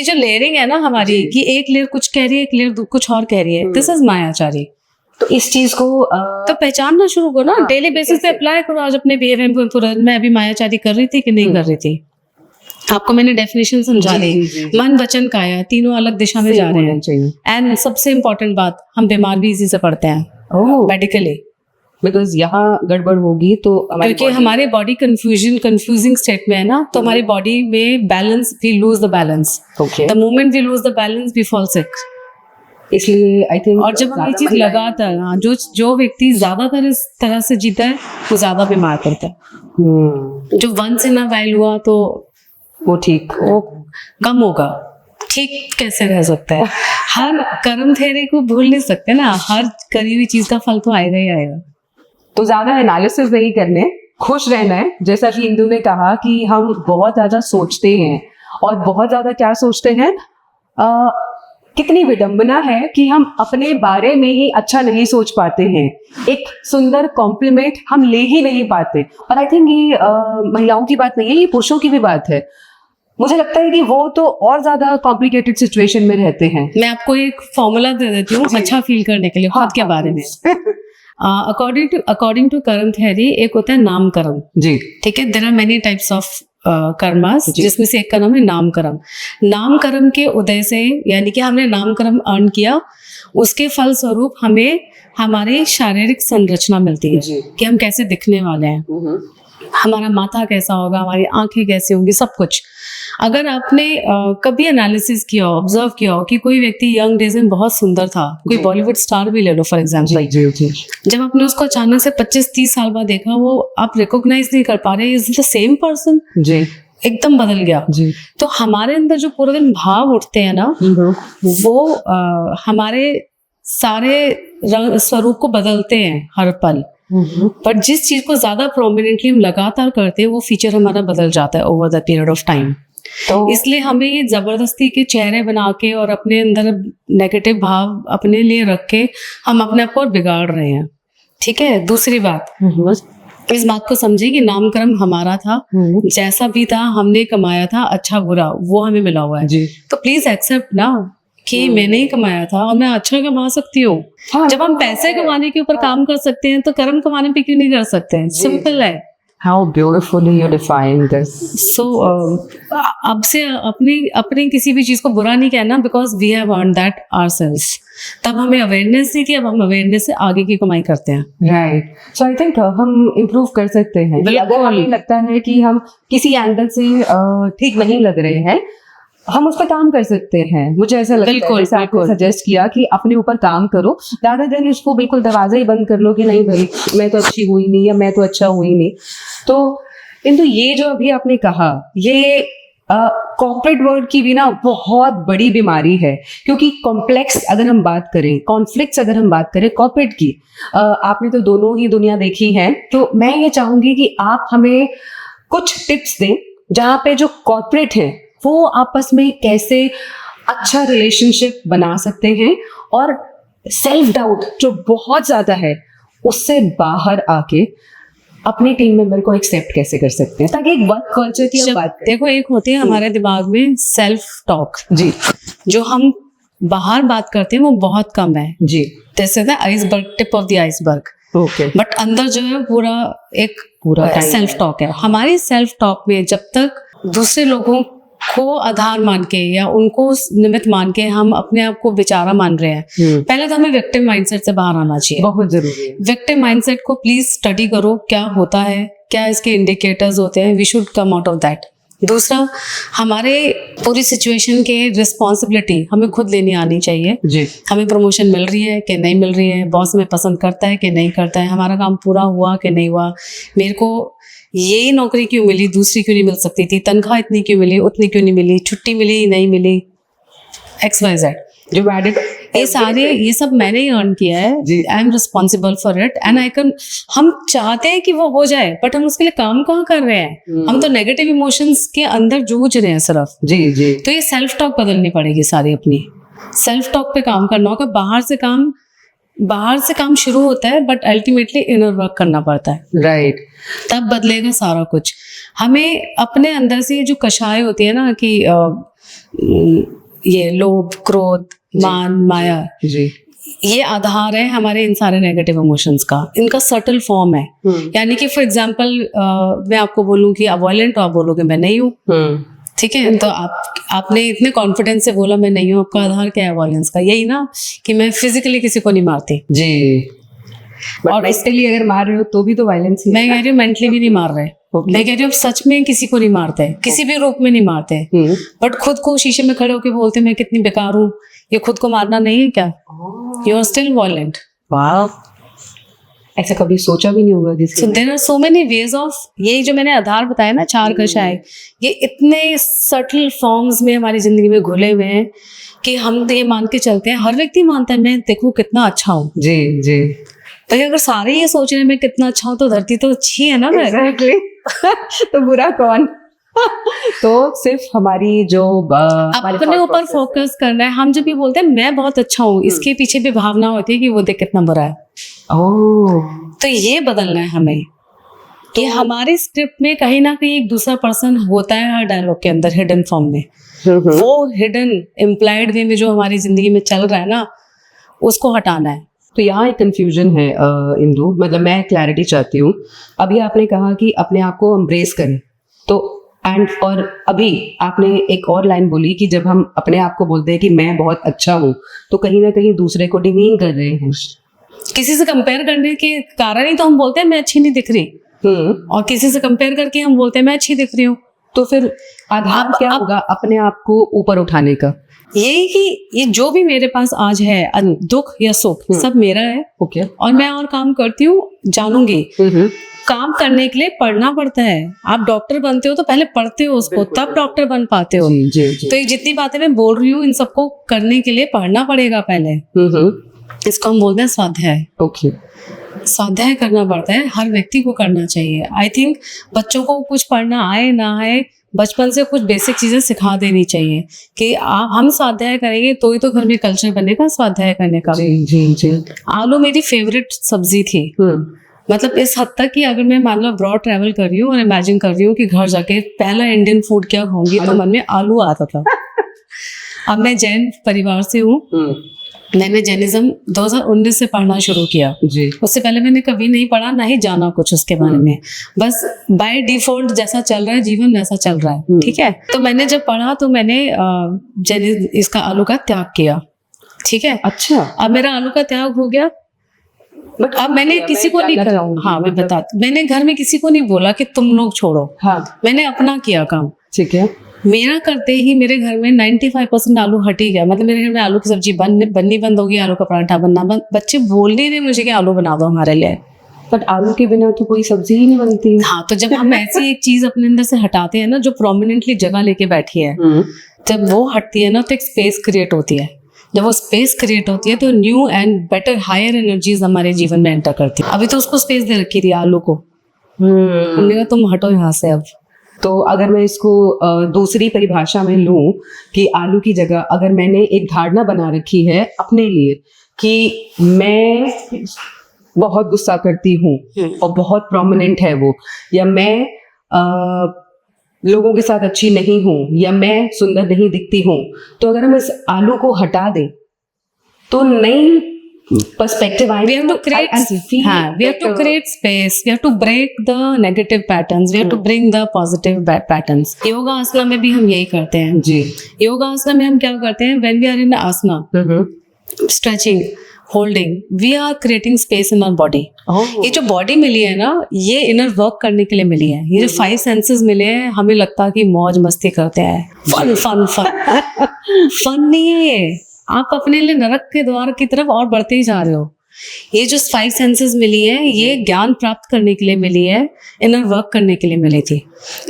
जो लेयरिंग है ना हमारी, कि एक लेयर कुछ कह रही है, एक लेयर कुछ और कह रही है, दिस इज मायाचारी। तो इस चीज को तो पहचानना शुरू करो ना, डेली बेसिस पे अप्लाई करो। आज अपने बिहेवियर पर मैं अभी मायाचारी कर रही थी कि नहीं कर रही थी, आपको मैंने डेफिनेशन समझा दी। मन, वचन, काया, तीनों अलग दिशा में जा रहे हैं। एंड सबसे इम्पोर्टेंट बात, हम बीमार भी इसी से पड़ते हैं मेडिकली, बिकॉज यहाँ गड़बड़ होगी तो क्योंकि हमारे बॉडी कंफ्यूजिंग स्टेट में है ना, तो हमारी बॉडी में balance, we lose the balance. The moment we lose the balance, we fall sick. इसलिए आई थिंक, और जब हम ये चीज लगातार, जो व्यक्ति ज्यादातर इस तरह से जीता है वो ज्यादा बीमार पड़ता है। जो वंस इन अ वाइल हुआ तो वो ठीक, वो कम होगा, ठीक कैसे रह सकता है? हर कर्म थ्योरी को भूल नहीं सकते ना, हर करी हुई चीज का फल तो आएगा ही आएगा। तो ज्यादा एनालिसिस नहीं करने, खुश रहना है। जैसा कि इंदु ने कहा कि हम बहुत ज्यादा सोचते हैं, और बहुत ज्यादा क्या सोचते हैं, कितनी विडंबना है कि हम अपने बारे में ही अच्छा नहीं सोच पाते हैं, एक सुंदर कॉम्प्लीमेंट हम ले ही नहीं पाते। और आई थिंक ये महिलाओं की बात नहीं है, ये पुरुषों की भी बात है। मुझे लगता है कि वो तो और ज्यादा कॉम्प्लिकेटेड सिचुएशन में रहते हैं। मैं आपको एक फॉर्मूला दे देती हूँ अच्छा फील करने के लिए खुद के बारे में। अकॉर्डिंग टू कर्म थ्योरी, एक होता है नाम कर्म। जी, ठीक है, there are many types of karmas, जिसमें से एक का नाम है नाम कर्म। नाम कर्म के उदय से, यानी कि हमने नाम कर्म अर्न किया, उसके फल स्वरूप हमें हमारी शारीरिक संरचना मिलती है जी। कि हम कैसे दिखने वाले हैं, हमारा माथा कैसा होगा, हमारी आंखें कैसी होंगी, सब कुछ। अगर आपने कभी एनालिसिस किया हो, ऑब्जर्व किया हो कि कोई व्यक्ति यंग डेज में बहुत सुंदर था, कोई बॉलीवुड स्टार भी ले लो फॉर एग्जाम्पल, जब आपने उसको अचानक से 25-30 साल बाद देखा, वो आप रिकॉग्नाइज नहीं कर पा रहे, इज द सेम पर्सन, जी, एकदम बदल गया। जी। तो हमारे अंदर जो पूरे दिन भाव उठते हैं ना, वो हमारे सारे रंग स्वरूप को बदलते हैं हर पल। पर जिस चीज को ज्यादा प्रोमिनेंटली हम लगातार करते हैं, वो फीचर हमारा बदल जाता है over the period of time. तो इसलिए हमें ये जबरदस्ती के चेहरे बना के और अपने अंदर नेगेटिव भाव अपने लिए रख के हम अपने आप को और बिगाड़ रहे हैं। ठीक है, दूसरी बात, इस बात को समझे कि नामकर्म हमारा था, जैसा भी था हमने कमाया था, अच्छा बुरा वो हमें मिला हुआ है। जी। तो प्लीज एक्सेप्ट ना कि मैंने ही कमाया था और मैं अच्छा कमा सकती हूँ। हाँ, जब हम पैसे कमाने के ऊपर काम कर सकते हैं, तो कर्म कमाने पे क्यों नहीं कर सकते हैं? सिंपल है। How beautifully you define this. सो अब से अपनी किसी भी चीज को बुरा नहीं कहना, because we have earned that ourselves. तब हमें अवेयरनेस नहीं थी, अब हम अवेयरनेस से आगे की कमाई करते हैं। राइट, सो आई थिंक हम इम्प्रूव कर सकते हैं। अगर हमें लगता है कि हम किसी एंगल से ठीक नहीं लग रहे हैं, हम उस पर काम कर सकते हैं। मुझे ऐसा लगता है, जैसे आपने सजेस्ट किया कि अपने ऊपर काम करो, ज्यादा दिन इसको बिल्कुल दरवाजा ही बंद कर लो कि नहीं भाई मैं तो अच्छी हुई नहीं, या मैं तो अच्छा हुई नहीं। तो किंतु ये जो अभी आपने कहा, ये कॉर्पोरेट वर्ल्ड की भी ना बहुत बड़ी बीमारी है। क्योंकि कॉम्प्लेक्स अगर हम बात करें, कॉन्फ्लिक्ट्स अगर हम बात करें कॉर्पोरेट की, आपने तो दोनों ही दुनिया देखी है, तो मैं ये चाहूंगी कि आप हमें कुछ टिप्स दें जहाँ पे जो कॉर्पोरेट है वो आपस में कैसे अच्छा रिलेशनशिप बना सकते हैं, और सेल्फ डाउट जो बहुत ज्यादा है उससे बाहर आके अपनी टीम मेंबर को एक्सेप्ट कैसे कर सकते हैं, ताकि एक वर्क कल्चर की हम बात करें। देखो, एक होती है हमारे दिमाग में सेल्फ टॉक, जी, जो हम बाहर बात करते हैं वो बहुत कम है। जी, जैसे the iceberg, tip of the iceberg. Okay. But अंदर जो है पूरा सेल्फ टॉक है। हमारी सेल्फ टॉक में जब तक दूसरे लोगों को आधार मान के या उनको निमित्त मान के हम अपने आप को बेचारा मान रहे हैं, पहले तो हमें विक्टिम माइंडसेट से बाहर आना चाहिए। बहुत जरूरी है। विक्टिम माइंडसेट को प्लीज स्टडी करो, क्या होता है, क्या इसके इंडिकेटर्स होते हैं, we should come out of that. दूसरा, हमारे पूरी सिचुएशन के रिस्पॉन्सिबिलिटी हमें खुद लेनी आनी चाहिए। जी। हमें प्रमोशन मिल रही है कि नहीं मिल रही है, बॉस हमें पसंद करता है कि नहीं करता है, हमारा काम पूरा हुआ कि नहीं हुआ, मेरे को ये नौकरी क्यों मिली, दूसरी क्यों नहीं मिल सकती थी, तनख्वाह इतनी क्यों मिली, उतनी क्यों नहीं मिली, छुट्टी मिली नहीं मिली, XYZ जो एडेड, ये सब मैंने ही अर्न किया है। I am responsible for it and I can. हम चाहते हैं कि वो हो जाए, बट हम उसके लिए काम कहाँ कर रहे हैं? हम तो नेगेटिव इमोशंस के अंदर जूझ रहे हैं सिर्फ। जी, जी। तो ये सेल्फ टॉक बदलनी पड़ेगी सारी, अपनी सेल्फ टॉक पे काम करना होगा। बाहर से काम शुरू होता है, बट अल्टीमेटली इनर वर्क करना पड़ता है। राइट, तब बदलेगा सारा कुछ। हमें अपने अंदर से ये जो कषाय होती है ना कि ये लोभ, क्रोध, मान, माया, जी, ये आधार है हमारे इन सारे नेगेटिव इमोशंस का। इनका सटल फॉर्म है। यानी कि फॉर एग्जांपल मैं आपको बोलूं कि आप वायलेंट हो, आप बोलोगे मैं नहीं हूँ। ठीक है, तो आपने इतने कॉन्फिडेंस से बोला मैं नहीं हूँ, आपका आधार क्या है वायलेंस का? यही ना कि मैं फिजिकली किसी को नहीं मारती। जी। और इसके लिए अगर मार रहे हो तो भी तो वायलेंस ही। मैं कह रही हूँ मेंटली भी नहीं मार रहे। मैं कह रही हूँ सच में किसी को नहीं मारते, किसी भी रूप में नहीं मारते, बट खुद को शीशे में खड़े होकर बोलते मैं कितनी बेकार हूँ। ये खुद को मारना नहीं है क्या? You are still violent. वाह, ऐसा कभी सोचा भी नहीं होगा सो जिससे there are so many ways of, ये जो मैंने आधार बताया ना 4 कषाय, ये इतने सटल फॉर्म्स में हमारी जिंदगी में घुले हुए हैं कि हम तो ये मान के चलते हैं, हर व्यक्ति मानता है मैं देखो कितना अच्छा हूँ। जी जी भाई अगर सारे ये सोच रहे हैं मैं कितना अच्छा हूँ तो धरती तो अच्छी है ना। एग्जैक्टली तो बुरा कौन? तो सिर्फ हमारी जो अपने ऊपर फोकस करना है। हम जब भी बोलते हैं मैं बहुत अच्छा हूँ, इसके पीछे भी भावना होती है कि वो देख कितना बुरा है। ओह तो ये बदलना है हमें कि हमारे स्क्रिप्ट में कहीं ना कहीं एक दूसरा पर्सन होता है हर डायलॉग के अंदर, हिडन फॉर्म में। वो हिडन इम्प्लाइड वे में जो हमारी जिंदगी में चल रहा है ना, उसको हटाना है। तो यहाँ एक कंफ्यूजन है इंदु, मतलब मैं क्लैरिटी चाहती हूँ। अभी आपने कहा कि अपने आप को एम्ब्रेस करें, तो और अभी आपने एक और लाइन बोली कि जब हम अपने आप को बोलते हैं कि मैं बहुत अच्छा हूँ, तो कहीं ना कहीं दूसरे को डिमीन कर रहे हैं। किसी से कंपेयर करने के कारण ही तो हम बोलते हैं मैं अच्छी नहीं दिख रही, और किसी से कंपेयर करके हम बोलते हैं मैं अच्छी दिख रही हूँ। तो फिर आधार क्या होगा अपने आप को ऊपर उठाने का? यही कि ये जो भी मेरे पास आज है, दुख या सुख, सब मेरा है। ओके। और मैं और काम करती हूँ, जानूंगी। काम करने के लिए पढ़ना पड़ता है। आप डॉक्टर बनते हो तो पहले पढ़ते हो उसको, तब डॉक्टर बन पाते हो। तो ये जितनी बातें मैं बोल रही हूँ इन सबको करने के लिए पढ़ना पड़ेगा पहले। इसको हम बोलते हैं स्वाध्याय। ओके। स्वाध्याय करना पड़ता है, हर व्यक्ति को करना चाहिए। आई थिंक बच्चों को कुछ पढ़ना आए ना आए, बचपन से कुछ बेसिक चीजें सिखा देनी चाहिए कि हम स्वाध्याय करेंगे तो ही तो घर में कल्चर बनेगा स्वाध्याय करने का। जी जी जी। आलू मेरी फेवरेट सब्जी थी। मतलब इस हद तक कि अगर मैं मान लो अब्रॉड ट्रैवल कर रही हूँ और इमेजिन कर रही हूँ कि घर जाके पहला इंडियन फूड क्या खाऊंगी, तो मन में आलू आता था। अब मैं जैन परिवार से हूँ। मैंने जैनिज्म 2019 से पढ़ना शुरू किया जी। उससे पहले मैंने कभी नहीं पढ़ा, ना ही जाना कुछ उसके बारे में। बस बाय डिफॉल्ट जैसा चल रहा है जीवन वैसा चल रहा है, ठीक है। तो मैंने जब पढ़ा तो मैंने इसका आलू का त्याग किया, ठीक है। अच्छा। अब मेरा आलू का त्याग हो गया। बट अब मैंने किसी को नहीं करा। हाँ मैं बता, मैंने घर में किसी को नहीं बोला कि तुम लोग छोड़ो। हाँ। मैंने अपना किया काम, ठीक है। मेरा करते ही मेरे घर में 95% आलू हट ही गया। मतलब मेरे घर में आलू की सब्जी बननी बंद हो गई, आलू का पराठा बनना बंद। बच्चे बोल नहीं रहे मुझे कि आलू बना दो हमारे लिए। बट आलू के बिना तो कोई सब्जी ही नहीं बनती। हाँ, तो जब हम ऐसी एक चीज अपने अंदर से हटाते हैं ना जो प्रोमिनेंटली जगह लेके बैठी है, जब वो हटती है ना तो एक स्पेस क्रिएट होती है। जब वो स्पेस क्रिएट होती है तो new and better higher energies हमारे जीवन में एंटर करती है। अभी तो उसको स्पेस दे रखी थी आलू को। हमने कहा तुम हटो यहाँ से। अब तो अगर मैं इसको दूसरी परिभाषा में लूं कि आलू की जगह अगर मैंने एक धारणा बना रखी है अपने लिए कि मैं बहुत गुस्सा करती हूँ और बहुत प्रोमिनेंट है वो, या मैं लोगों के साथ अच्छी नहीं हूँ, या मैं सुंदर नहीं दिखती हूँ, तो अगर हम इस आलू को हटा दें तो नई perspective. We have to create, we have to create space. We have to break the negative patterns. We have to bring the positive patterns. Yoga आसना में भी हम यही करते हैं जी। योगा आसना में हम क्या करते हैं? When we are in Asna, stretching, holding, we are creating space in our body. ये जो बॉडी मिली है ना, ये इनर वर्क करने के लिए मिली है। ये जो 5 सेंसेस मिले हैं, हमें लगता है कि मौज मस्ती करते हैं, फन फन फन फन नहीं है ये। आप अपने लिए नरक के द्वार की तरफ और बढ़ते ही जा रहे हो। ये जो 5 सेंसेस मिली है, ये ज्ञान प्राप्त करने के लिए मिली है, इनर वर्क करने के लिए मिली थी।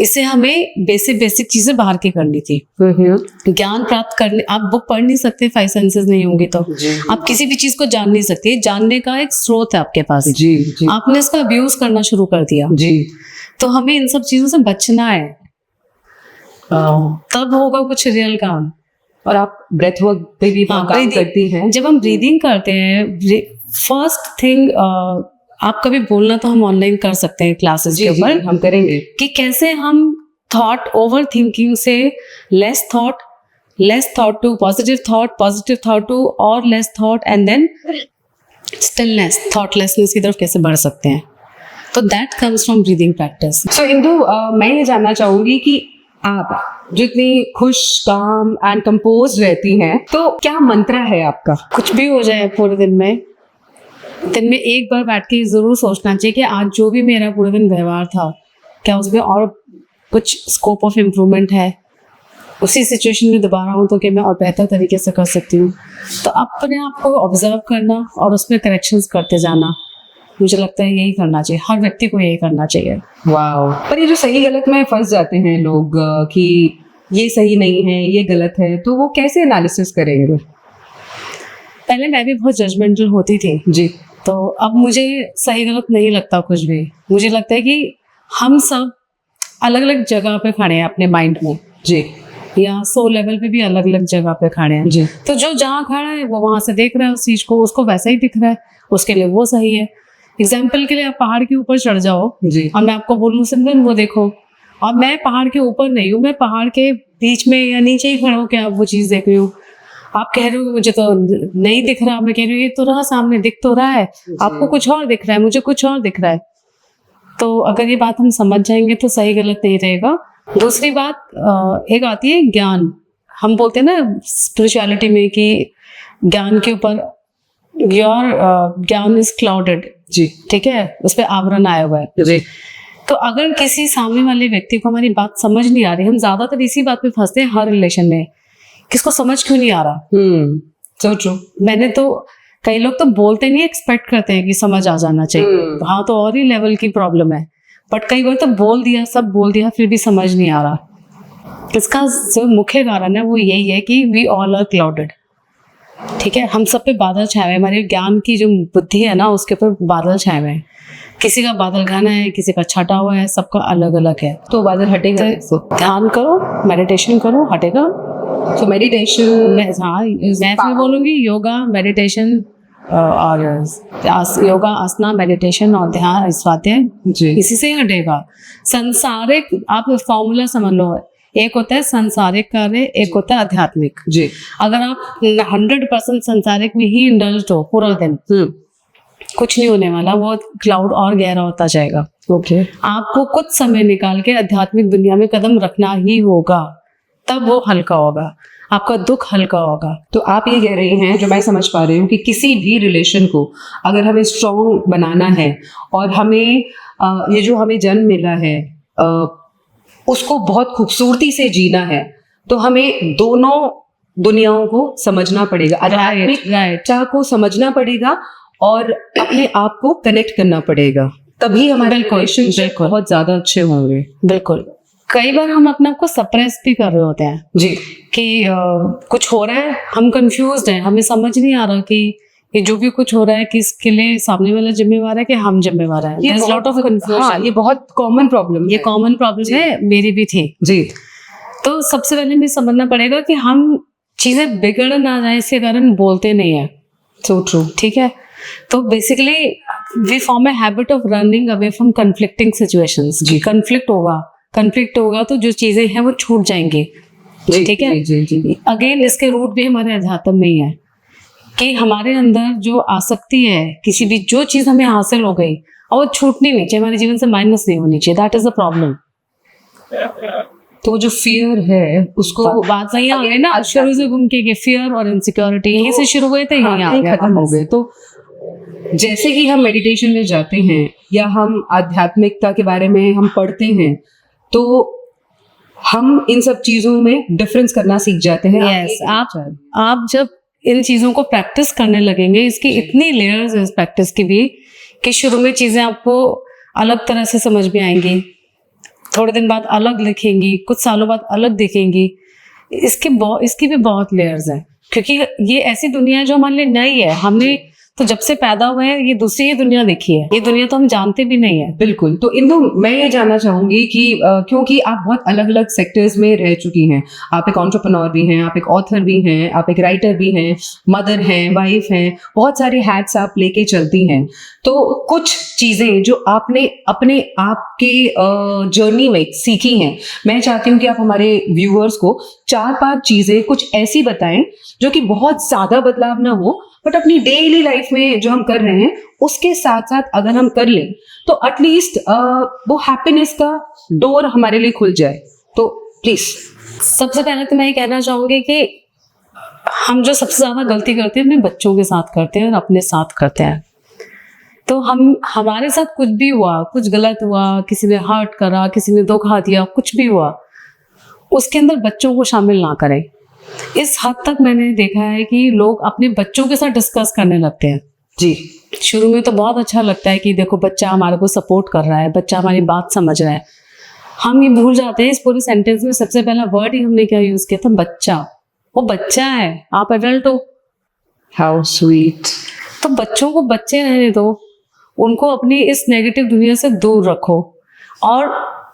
इससे हमें बेसिक चीजें बाहर की करनी थी। ज्ञान प्राप्त करने, आप बुक पढ़ नहीं सकते 5 सेंसेस नहीं होंगे तो आप किसी भी चीज को जान नहीं सकते। जानने का एक स्रोत है आपके पास जी। आपने इसका अब्यूज करना शुरू कर दिया जी। तो हमें इन सब चीजों से बचना है, तब होगा कुछ रियल काम। और आप ब्रेथ वर्क पे भी काम करती हैं। जब हम ब्रीदिंग करते हैं, फर्स्ट थिंग आप कभी बोलना तो हम ऑनलाइन कर सकते हैं क्लासेस के ऊपर, हम करेंगे कि कैसे हम थॉट ओवर थिंकिंग से less thought to positive thought to और less thought and then stillness, thoughtlessness की तरफ कैसे बढ़ सकते हैं। तो that comes from breathing practice. So Indu, मैं ये जानना चाहूंगी कि आप जितनी खुश, काम एंड कंपोज रहती हैं, तो क्या मंत्र है आपका? कुछ भी हो जाए पूरे दिन में एक बार बैठ के जरूर सोचना चाहिए कि आज जो भी मेरा पूरे दिन व्यवहार था, क्या उसमें और कुछ स्कोप ऑफ इम्प्रूवमेंट है। उसी सिचुएशन में दोबारा हूँ तो कि मैं और बेहतर तरीके से कर सकती हूँ। तो अपने आप को ऑब्जर्व करना और उसमें करेक्शंस करते जाना, मुझे लगता है यही करना चाहिए, हर व्यक्ति को यही करना चाहिए। वाह, पर ये जो सही गलत में फंस जाते हैं लोग कि ये सही नहीं है, ये गलत है, तो वो कैसे एनालिसिस करेंगे? पहले मैं भी बहुत जजमेंटल होती थी जी। तो अब मुझे सही गलत नहीं लगता कुछ भी। मुझे लगता है कि हम सब अलग अलग जगह पे खड़े हैं अपने माइंड में, जी, या सोल लेवल पे भी अलग अलग जगह पे खड़े हैं। जी। तो जो जहाँ खड़ा है वो वहां से देख रहा है उस चीज को, उसको वैसा ही दिख रहा है, उसके लिए वो सही है। एग्जाम्पल के लिए आप पहाड़ के ऊपर चढ़ जाओ जी। और मैं आपको बोलूँ सिमरन वो देखो, और मैं पहाड़ के ऊपर नहीं हूँ, मैं पहाड़ के बीच में या नीचे ही खड़ा हूँ, क्या आप वो चीज देख रही हूँ। आप कह रहे हो मुझे तो नहीं दिख रहा, मैं कह रही हूँ ये तो रहा सामने, दिख तो रहा है, आपको कुछ और दिख रहा है, मुझे कुछ और दिख रहा है। तो अगर ये बात हम समझ जाएंगे तो सही गलत नहीं रहेगा। दूसरी बात एक आती है ज्ञान, हम बोलते हैं ना स्पिरिचुअलिटी में कि ज्ञान के ऊपर योर ज्ञान इज क्लाउडेड, जी, ठीक है, उस पर आवरण आया हुआ है। जी। तो अगर किसी सामने वाले व्यक्ति को हमारी बात समझ नहीं आ रही, हम ज्यादातर इसी बात पे फंसते हैं हर रिलेशन में, किसको समझ क्यों नहीं आ रहा। So true. मैंने तो कई लोग तो बोलते नहीं, एक्सपेक्ट करते हैं कि समझ आ जाना चाहिए, हाँ तो और ही लेवल की प्रॉब्लम है। बट कई बार तो बोल दिया, सब बोल दिया, फिर भी समझ नहीं आ रहा। इसका जो मुख्य कारण है वो यही है कि वी ऑल आर क्लाउडेड, ठीक है, हम सब पे बादल छाए हुए हैं। हमारे ज्ञान की जो बुद्धि है ना उसके ऊपर बादल छाए हुए हैं। किसी का बादल घना है, किसी का छटा हुआ है, सबका अलग अलग है। तो बादल हटेगा कैसे? ध्यान करो, मेडिटेशन करो, हटेगा। तो मेडिटेशन, हाँ मैं फिर बोलूंगी योगा, मेडिटेशन और योगा, आसना, मेडिटेशन और ध्यान, स्वाध्याय, जी, इसी से ही हटेगा। संसारिक आप फॉर्मूला समझ लो, एक होता है संसारिक कार्य, एक होता है आध्यात्मिक। जी। अगर आप 100% संसारिक में ही इंडल्ज हो पूरा दिन, कुछ नहीं होने वाला, वो क्लाउड और गहरा होता जाएगा। ओके। आपको कुछ समय निकाल के आध्यात्मिक दुनिया में कदम रखना ही होगा, तब वो हल्का होगा, आपका दुख हल्का होगा। तो आप ये कह रही हैं, जो मैं समझ पा रही हूँ, कि किसी भी रिलेशन को अगर हमें स्ट्रॉन्ग बनाना है और हमें ये जो हमें जन्म मिला है उसको बहुत खूबसूरती से जीना है, तो हमें दोनों दुनियाओं को समझना पड़ेगा, आध्यात्मिकता को समझना पड़ेगा और अपने आप को कनेक्ट करना पड़ेगा, तभी हमारे रिलेशनशिप बहुत ज्यादा अच्छे होंगे। बिल्कुल। कई बार हम अपने आप को सप्रेस भी कर रहे होते हैं जी, कि कुछ हो रहा है, हम कंफ्यूज्ड हैं, हमें समझ नहीं आ रहा कि ये जो भी कुछ हो रहा है किसके लिए सामने वाला जिम्मेवार है कि हम जिम्मेवार हैं। ये लॉट ऑफ कंफ्यूजन। हाँ, ये बहुत कॉमन प्रॉब्लम, ये कॉमन प्रॉब्लम है, मेरी भी थी जी। तो सबसे पहले हमें समझना पड़ेगा कि हम चीजें बिगड़ ना जाए इसके कारण बोलते नहीं है। सो ट्रू, ठीक है। तो basically we form a habit of running away from conflicting situations. जी, कंफ्लिक्ट होगा तो जो चीजें हैं वो छूट जाएंगी, ठीक है। जी, जी, जी। अगेन इसके रूट भी हमारे अध्यात्म में ही है कि हमारे अंदर जो आसक्ति है, किसी भी जो चीज हमें हासिल हो गई और वो छूटनी नहीं चाहिए, हमारे जीवन से माइनस नहीं होनी चाहिए, दैट इज द प्रॉब्लम। तो जो फियर है उसको, बात वही आ गई ना, शुरू से घूम के फियर और इनसिक्योरिटी यहीं से शुरू हुए थे, यहीं आ गए, खत्म हो गए। तो जैसे ही हम मेडिटेशन में जाते हैं या हम आध्यात्मिकता के बारे में हम पढ़ते हैं, तो हम इन सब चीजों में डिफरेंस करना सीख जाते हैं। यस, आप जब इन चीजों को प्रैक्टिस करने लगेंगे, इसकी इतनी लेयर्स है इस प्रैक्टिस की भी कि शुरू में चीजें आपको अलग तरह से समझ में आएंगी, थोड़े दिन बाद अलग लिखेंगी, कुछ सालों बाद अलग दिखेंगी। इसकी भी बहुत लेयर्स हैं, क्योंकि ये ऐसी दुनिया है जो हमारे लिए नई है। हमने तो जब से पैदा हुए हैं ये दूसरी ही दुनिया देखी है, ये दुनिया तो हम जानते भी नहीं है। बिल्कुल। तो इंदु, मैं ये जानना चाहूंगी कि क्योंकि आप बहुत अलग अलग सेक्टर्स में रह चुकी हैं, आप एक एंटरप्रेन्योर भी हैं, आप एक ऑथर भी हैं, आप एक राइटर भी हैं, मदर हैं, वाइफ हैं, बहुत सारे हैट्स आप लेके चलती हैं। तो कुछ चीजें जो आपने अपने आप के जर्नी में सीखी हैं, मैं चाहती हूँ कि आप हमारे व्यूअर्स को 4-5 चीजें कुछ ऐसी बताएं जो कि बहुत ज्यादा बदलाव ना हो, बट अपनी डेली लाइफ में जो हम कर रहे हैं उसके साथ साथ अगर हम कर लें तो एटलीस्ट वो हैप्पीनेस का डोर हमारे लिए खुल जाए। तो प्लीज। सबसे पहले तो मैं ये कहना चाहूंगी कि हम जो सबसे ज्यादा गलती करते हैं अपने बच्चों के साथ करते हैं और अपने साथ करते हैं। तो हमारे साथ कुछ भी हुआ, कुछ गलत हुआ, किसी ने हर्ट करा, किसी ने धोखा दिया, कुछ भी हुआ, उसके अंदर बच्चों को शामिल ना करें। इस हद तक मैंने देखा है कि लोग अपने बच्चों के साथ डिस्कस करने लगते हैं। जी, शुरू में तो बहुत अच्छा लगता है कि देखो बच्चा हमारे को सपोर्ट कर रहा है, बच्चा हमारी बात समझ रहा है। हम ये भूल जाते हैं इस पूरे सेंटेंस में सबसे पहला वर्ड ही हमने क्या यूज किया था, बच्चा। वो बच्चा है, आप एडल्ट हो। How sweet. तो बच्चों को बच्चे रहने दो, उनको अपनी इस नेगेटिव दुनिया से दूर रखो और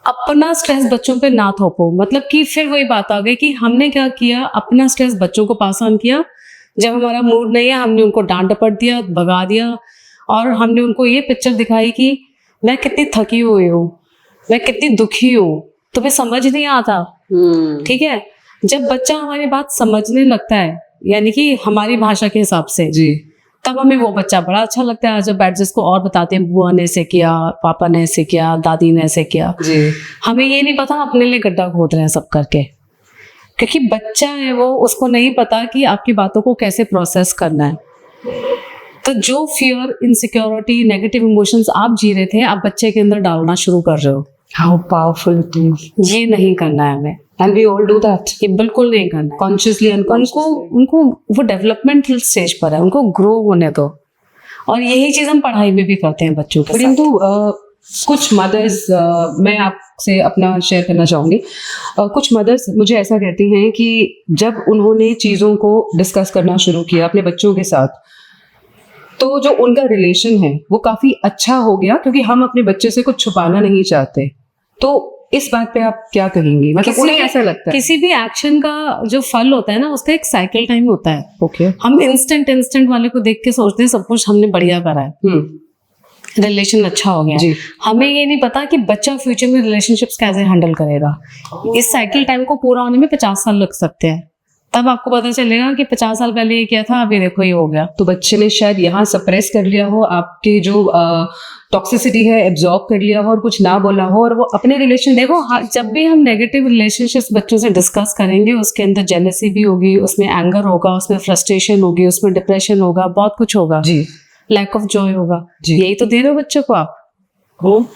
अपना स्ट्रेस बच्चों पे ना थोपो। मतलब कि फिर वही बात आ गई कि हमने क्या किया, अपना स्ट्रेस बच्चों को पास ऑन किया। जब हमारा मूड नहीं है हमने उनको डांट डपट दिया, भगा दिया, और हमने उनको ये पिक्चर दिखाई कि मैं कितनी थकी हुई हूँ, मैं कितनी दुखी हूँ, तुम्हें समझ नहीं आता। ठीक है, जब बच्चा हमारी बात समझने लगता है, यानी कि हमारी भाषा के हिसाब से जी, तब हमें वो बच्चा बड़ा अच्छा लगता है। जब बैठ जिसको और बताते हैं, बुआ ने ऐसे किया, पापा ने ऐसे किया, दादी ने ऐसे किया। जी। हमें ये नहीं पता अपने लिए गड्ढा खोद रहे हैं सब करके, क्योंकि बच्चा है वो, उसको नहीं पता कि आपकी बातों को कैसे प्रोसेस करना है। तो जो फियर, इनसिक्योरिटी, नेगेटिव इमोशंस आप जी रहे थे, आप बच्चे के अंदर डालना शुरू कर रहे हो। How powerful it is. ये नहीं करना है हमें, and we all do that, ये बिल्कुल नहीं करना है। Consciously unconsciously. उनको वो डेवलपमेंटल स्टेज पर है, उनको ग्रो होने दो। और यही चीज हम पढ़ाई में भी करते हैं बच्चों के साथ। परंतु कुछ मदर्स, मैं आपसे अपना शेयर करना चाहूंगी, कुछ मदर्स मुझे ऐसा कहती हैं कि जब उन्होंने चीज़ों को डिस्कस करना शुरू किया अपने बच्चों के साथ, तो जो उनका रिलेशन है वो काफ़ी अच्छा हो गया, क्योंकि हम अपने बच्चे से कुछ छुपाना नहीं चाहते। तो इस बात पे आप क्या कहेंगी? मतलब उन्हें ऐसा लगता है किसी भी एक्शन का जो फल होता है ना, उसका एक साइकिल टाइम होता है। ओके। हम इंस्टेंट वाले को देख के सोचते हैं सब कुछ हमने बढ़िया करा है, रिलेशन अच्छा हो गया। जी। हमें ये नहीं पता कि बच्चा फ्यूचर में रिलेशनशिप्स कैसे हैंडल करेगा। इस साइकिल टाइम को पूरा होने में 50 साल लग सकते हैं। तब आपको पता चलेगा कि 50 साल पहले ये किया था, अभी देखो ये हो गया। तो बच्चे ने शायद यहाँ सप्रेस कर लिया हो, आपके जो टॉक्सिसिटी है एब्जॉर्ब कर लिया हो और कुछ ना बोला हो, और वो अपने रिलेशन। देखो जब भी हम नेगेटिव रिलेशनशिप्स बच्चों से डिस्कस करेंगे, उसके अंदर जेलसी भी होगी, उसमें एंगर होगा, उसमें फ्रस्ट्रेशन होगी, उसमें डिप्रेशन होगा, बहुत कुछ होगा। जी। लैक ऑफ जॉय होगा। जी। यही तो दे रहे हो बच्चों को आप। हो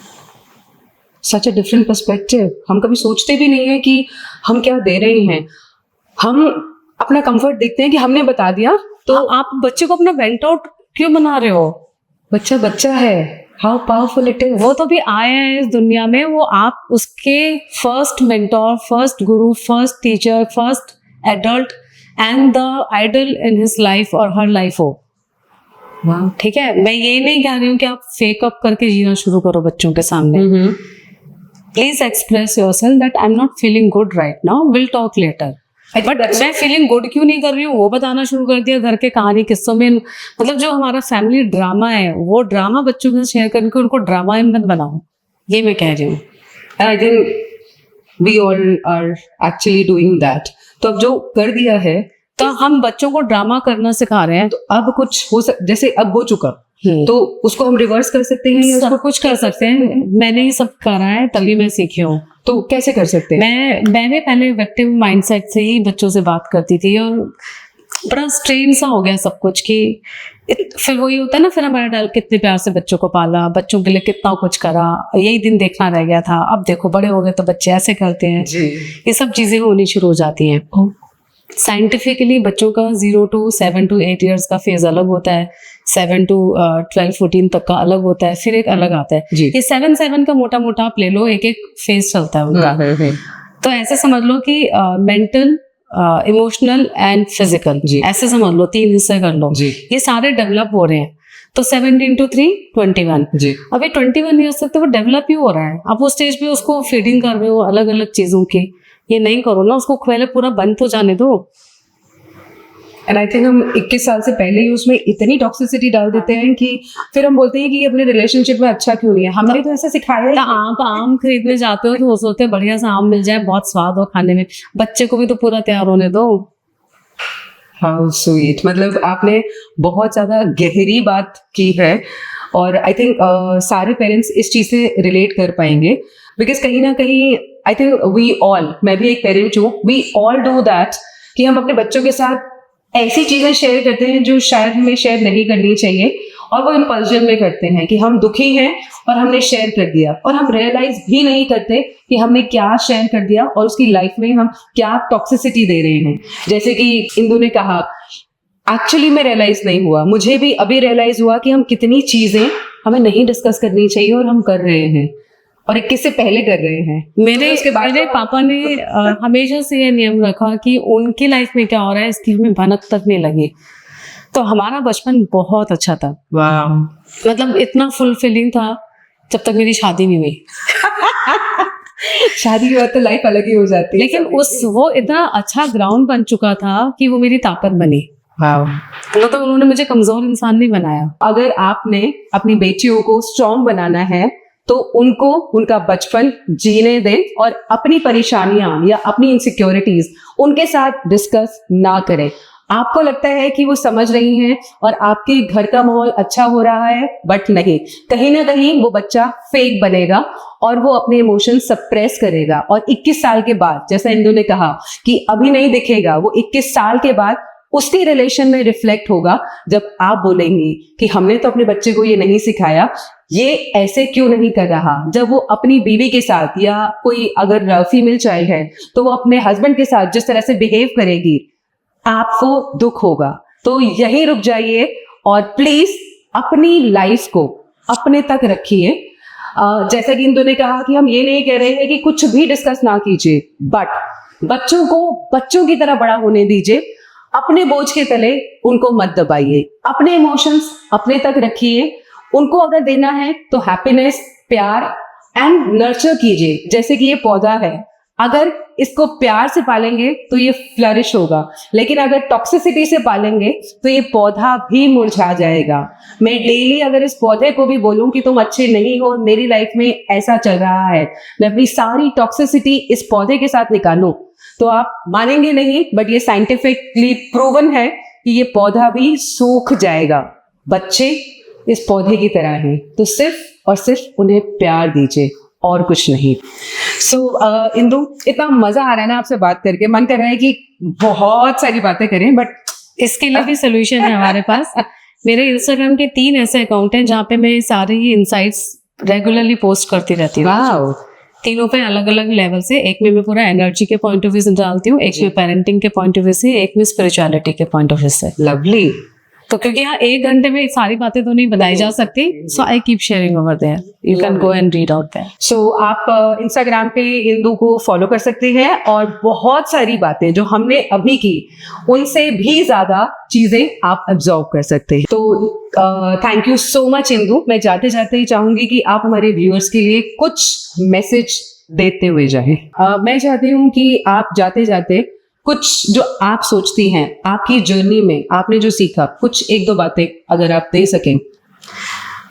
सच अ डिफरेंट पर्सपेक्टिव। हम कभी सोचते भी नहीं है कि हम क्या दे रहे हैं। हम अपना कंफर्ट देखते हैं कि हमने बता दिया, तो आप बच्चे को अपना वेंट आउट क्यों बना रहे हो? बच्चा बच्चा है। How powerful it is. वो तो भी आया है इस दुनिया में, वो आप उसके first mentor, first guru, first teacher, first adult and the idol in his life और हर लाइफ हो। ठीक है, मैं ये नहीं कह रही हूँ कि आप फेक अप करके जीना शुरू करो बच्चों के सामने। Please express yourself that I am not feeling good right now, will talk later. But मैं फीलिंग गुड क्यों नहीं कर रही हूँ वो बताना शुरू कर दिया। घर के कहानी किस्सों में, मतलब जो हमारा फैमिली ड्रामा है, वो ड्रामा बच्चों के साथ शेयर करके उनको ड्रामा मत बनाओ, ये मैं कह रही हूँ। I think we all are actually doing that. तो अब जो कर दिया है, तो हम बच्चों को ड्रामा करना सिखा रहे हैं। तो अब कुछ हो जैसे अब हो चुका, तो उसको हम रिवर्स कर सकते हैं या सब कुछ कर सकते हैं। मैंने ये सब करा है, तभी मैं सीखी हूँ। तो कैसे कर सकते हैं? मैंने पहले विक्टिम माइंडसेट से ही बच्चों से बात करती थी, और बड़ा स्ट्रेन सा हो गया सब कुछ कि फिर वही होता है ना, फिर हमारा डाल कितने प्यार से बच्चों को पाला, बच्चों के लिए कितना कुछ करा, यही दिन देखना रह गया था। अब देखो बड़े हो गए तो बच्चे ऐसे करते हैं। जी। ये सब चीजें होनी शुरू हो जाती हैं। साइंटिफिकली बच्चों का 0 to 7 to 8 ईयर्स का फेज अलग होता है, 7 to 12-14 तक का अलग होता है, फिर एक अलग आता है। जी। ये 7 का मोटा मोटा आप ले लो, एक एक फेज चलता है उनका। तो ऐसे समझ लो कि मेंटल, इमोशनल एंड फिजिकल, ऐसे समझ लो, 3 हिस्से कर लो। ये सारे डेवलप हो रहे हैं। तो 17 to 3 21। जी। अभी 21 ईयर्स तक तो वो डेवलप ही हो रहा है। आप उस स्टेज पे उसको फीडिंग कर रहे हो अलग अलग चीजों की, ये नहीं करो ना, उसको पहले पूरा बंद तो जाने दो। एंड आई थिंक हम 21 साल से पहले ही उसमें इतनी टॉक्सिसिटी डाल देते हैं कि फिर हम बोलते हैं कि अपने रिलेशनशिप में अच्छा क्यों नहीं है, हमने तो ऐसा सिखाया है। आप आम खरीदने जाते हो तो सोचते हैं बढ़िया सा आम मिल जाए, बहुत स्वाद हो खाने में। बच्चे को भी तो पूरा तैयार होने दो। How sweet. मतलब आपने बहुत ज्यादा गहरी बात की है, और आई थिंक सारे पेरेंट्स इस चीज से रिलेट कर पाएंगे, बिकॉज कहीं ना कहीं आई थिंक वी ऑल, मैं भी एक पेरेंट हूँ, वी ऑल डू दैट कि हम अपने बच्चों के साथ ऐसी चीजें शेयर करते हैं जो शायद हमें शेयर नहीं करनी चाहिए, और वो इम्पल्जन में करते हैं कि हम दुखी हैं और हमने शेयर कर दिया, और हम रियलाइज भी नहीं करते कि हमने क्या शेयर कर दिया और उसकी लाइफ में हम क्या टॉक्सिसिटी दे रहे हैं। जैसे कि इंदु ने कहा एक्चुअली में रियलाइज नहीं हुआ, मुझे भी अभी रियलाइज हुआ कि हम कितनी चीजें हमें नहीं डिस्कस करनी चाहिए और हम कर रहे हैं, और 21 से पहले कर रहे हैं। मेरे पापा ने हमेशा से ये नियम रखा कि उनकी लाइफ में क्या हो रहा है इसकी हमें भनक तक नहीं लगी। तो हमारा बचपन बहुत अच्छा था, वाह, मतलब इतना फुलफिलिंग था जब तक मेरी शादी नहीं हुई। शादी के बाद तो लाइफ अलग ही हो जाती है, लेकिन वो इतना अच्छा ग्राउंड बन चुका था कि वो मेरी ताकत बनी। मतलब उन्होंने मुझे कमजोर इंसान नहीं बनाया। अगर आपने अपनी बेटियों को स्ट्रॉन्ग बनाना है तो उनको उनका बचपन जीने दें और अपनी परेशानियां या अपनी इनसिक्योरिटीज उनके साथ डिस्कस ना करें। आपको लगता है कि वो समझ रही हैं और आपके घर का माहौल अच्छा हो रहा है, बट नहीं, कहीं ना कहीं वो बच्चा फेक बनेगा और वो अपने इमोशन सप्रेस करेगा, और 21 साल के बाद, जैसा इंदु ने कहा कि अभी नहीं दिखेगा, वो 21 साल के बाद उसके रिलेशन में रिफ्लेक्ट होगा जब आप बोलेंगी कि हमने तो अपने बच्चे को ये नहीं सिखाया, ये ऐसे क्यों नहीं कर रहा। जब वो अपनी बीवी के साथ या कोई अगर फीमेल चाइल्ड है तो वो अपने हस्बैंड के साथ जिस तरह से बिहेव करेगी, आपको दुख होगा। तो यही रुक जाइए और प्लीज अपनी लाइफ को अपने तक रखिए। जैसा कि इंदु ने कहा कि हम ये नहीं कह रहे हैं कि कुछ भी डिस्कस ना कीजिए, बट बच्चों को बच्चों की तरह बड़ा होने दीजिए। अपने बोझ के तले उनको मत दबाइए, अपने इमोशंस अपने तक रखिए। उनको अगर देना है तो हैप्पीनेस, प्यार एंड नर्चर कीजिए। जैसे कि ये पौधा है, अगर इसको प्यार से पालेंगे तो ये फ्लरिश होगा, लेकिन अगर टॉक्सिसिटी से पालेंगे तो ये पौधा भी मुरझा जाएगा। मैं डेली अगर इस पौधे को भी बोलूं कि तुम अच्छे नहीं हो, मेरी लाइफ में ऐसा चल रहा है, मैं अपनी सारी टॉक्सिसिटी इस पौधे के साथ निकालूं, तो आप मानेंगे नहीं, बट ये साइंटिफिकली प्रूवन है कि ये पौधा भी सूख जाएगा। बच्चे इस पौधे की तरह हैं, तो सिर्फ और सिर्फ उन्हें प्यार दीजिए और कुछ नहीं। सो इंदु, इतना मजा आ रहा है ना आपसे बात करके, मन कर रहा है कि बहुत सारी बातें करें, बट इसके लिए भी सोल्यूशन है हमारे पास। मेरे इंस्टाग्राम के 3 ऐसे अकाउंट हैं जहाँ पे मैं सारे ही इनसाइट्स रेगुलरली पोस्ट करती रहती हूँ। तीनों पे अलग अलग लेवल से, एक में मैं पूरा एनर्जी के पॉइंट ऑफ व्यू से डालती हूँ, एक में पेरेंटिंग के पॉइंट ऑफ व्यू से, एक में स्पिरिचुअलिटी के पॉइंट ऑफ व्यू से। लवली। तो क्योंकि यहाँ 1 घंटे में सारी बातें तो नहीं बताई जा सकती, so I keep sharing over there, you can go and read out there. So आप इंस्टाग्राम पे इंदु को फॉलो कर सकते हैं और बहुत सारी बातें जो हमने अभी की उनसे भी ज्यादा चीजें आप अब्जॉर्व कर सकते हैं। तो thank you so much Indu. मैं जाते जाते ही चाहूंगी कि आप हमारे व्यूअर्स के लिए कुछ मैसेज देते हुए जाएं। मैं चाहती हूँ कि आप जाते जाते कुछ जो आप सोचती हैं आपकी जर्नी में आपने जो सीखा, कुछ 1-2 बातें अगर आप दे सकें।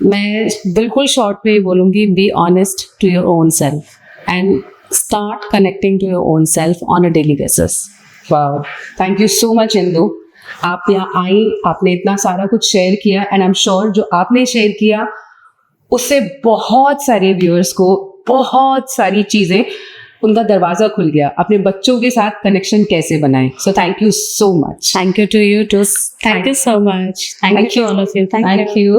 मैं बिल्कुल शॉर्ट में बोलूंगी, be honest to your own self and start connecting to your own self on a daily basis. Wow, thank you so much Indu. आप यहाँ आई, आपने इतना सारा कुछ शेयर किया, एंड आई एम श्योर जो आपने शेयर किया उससे बहुत सारे व्यूअर्स को बहुत सारी चीजें, उनका दरवाजा खुल गया अपने बच्चों के साथ कनेक्शन कैसे बनाएं। So thank you so much. Thank you to you too, thank you so much, thank you all of you, thank you.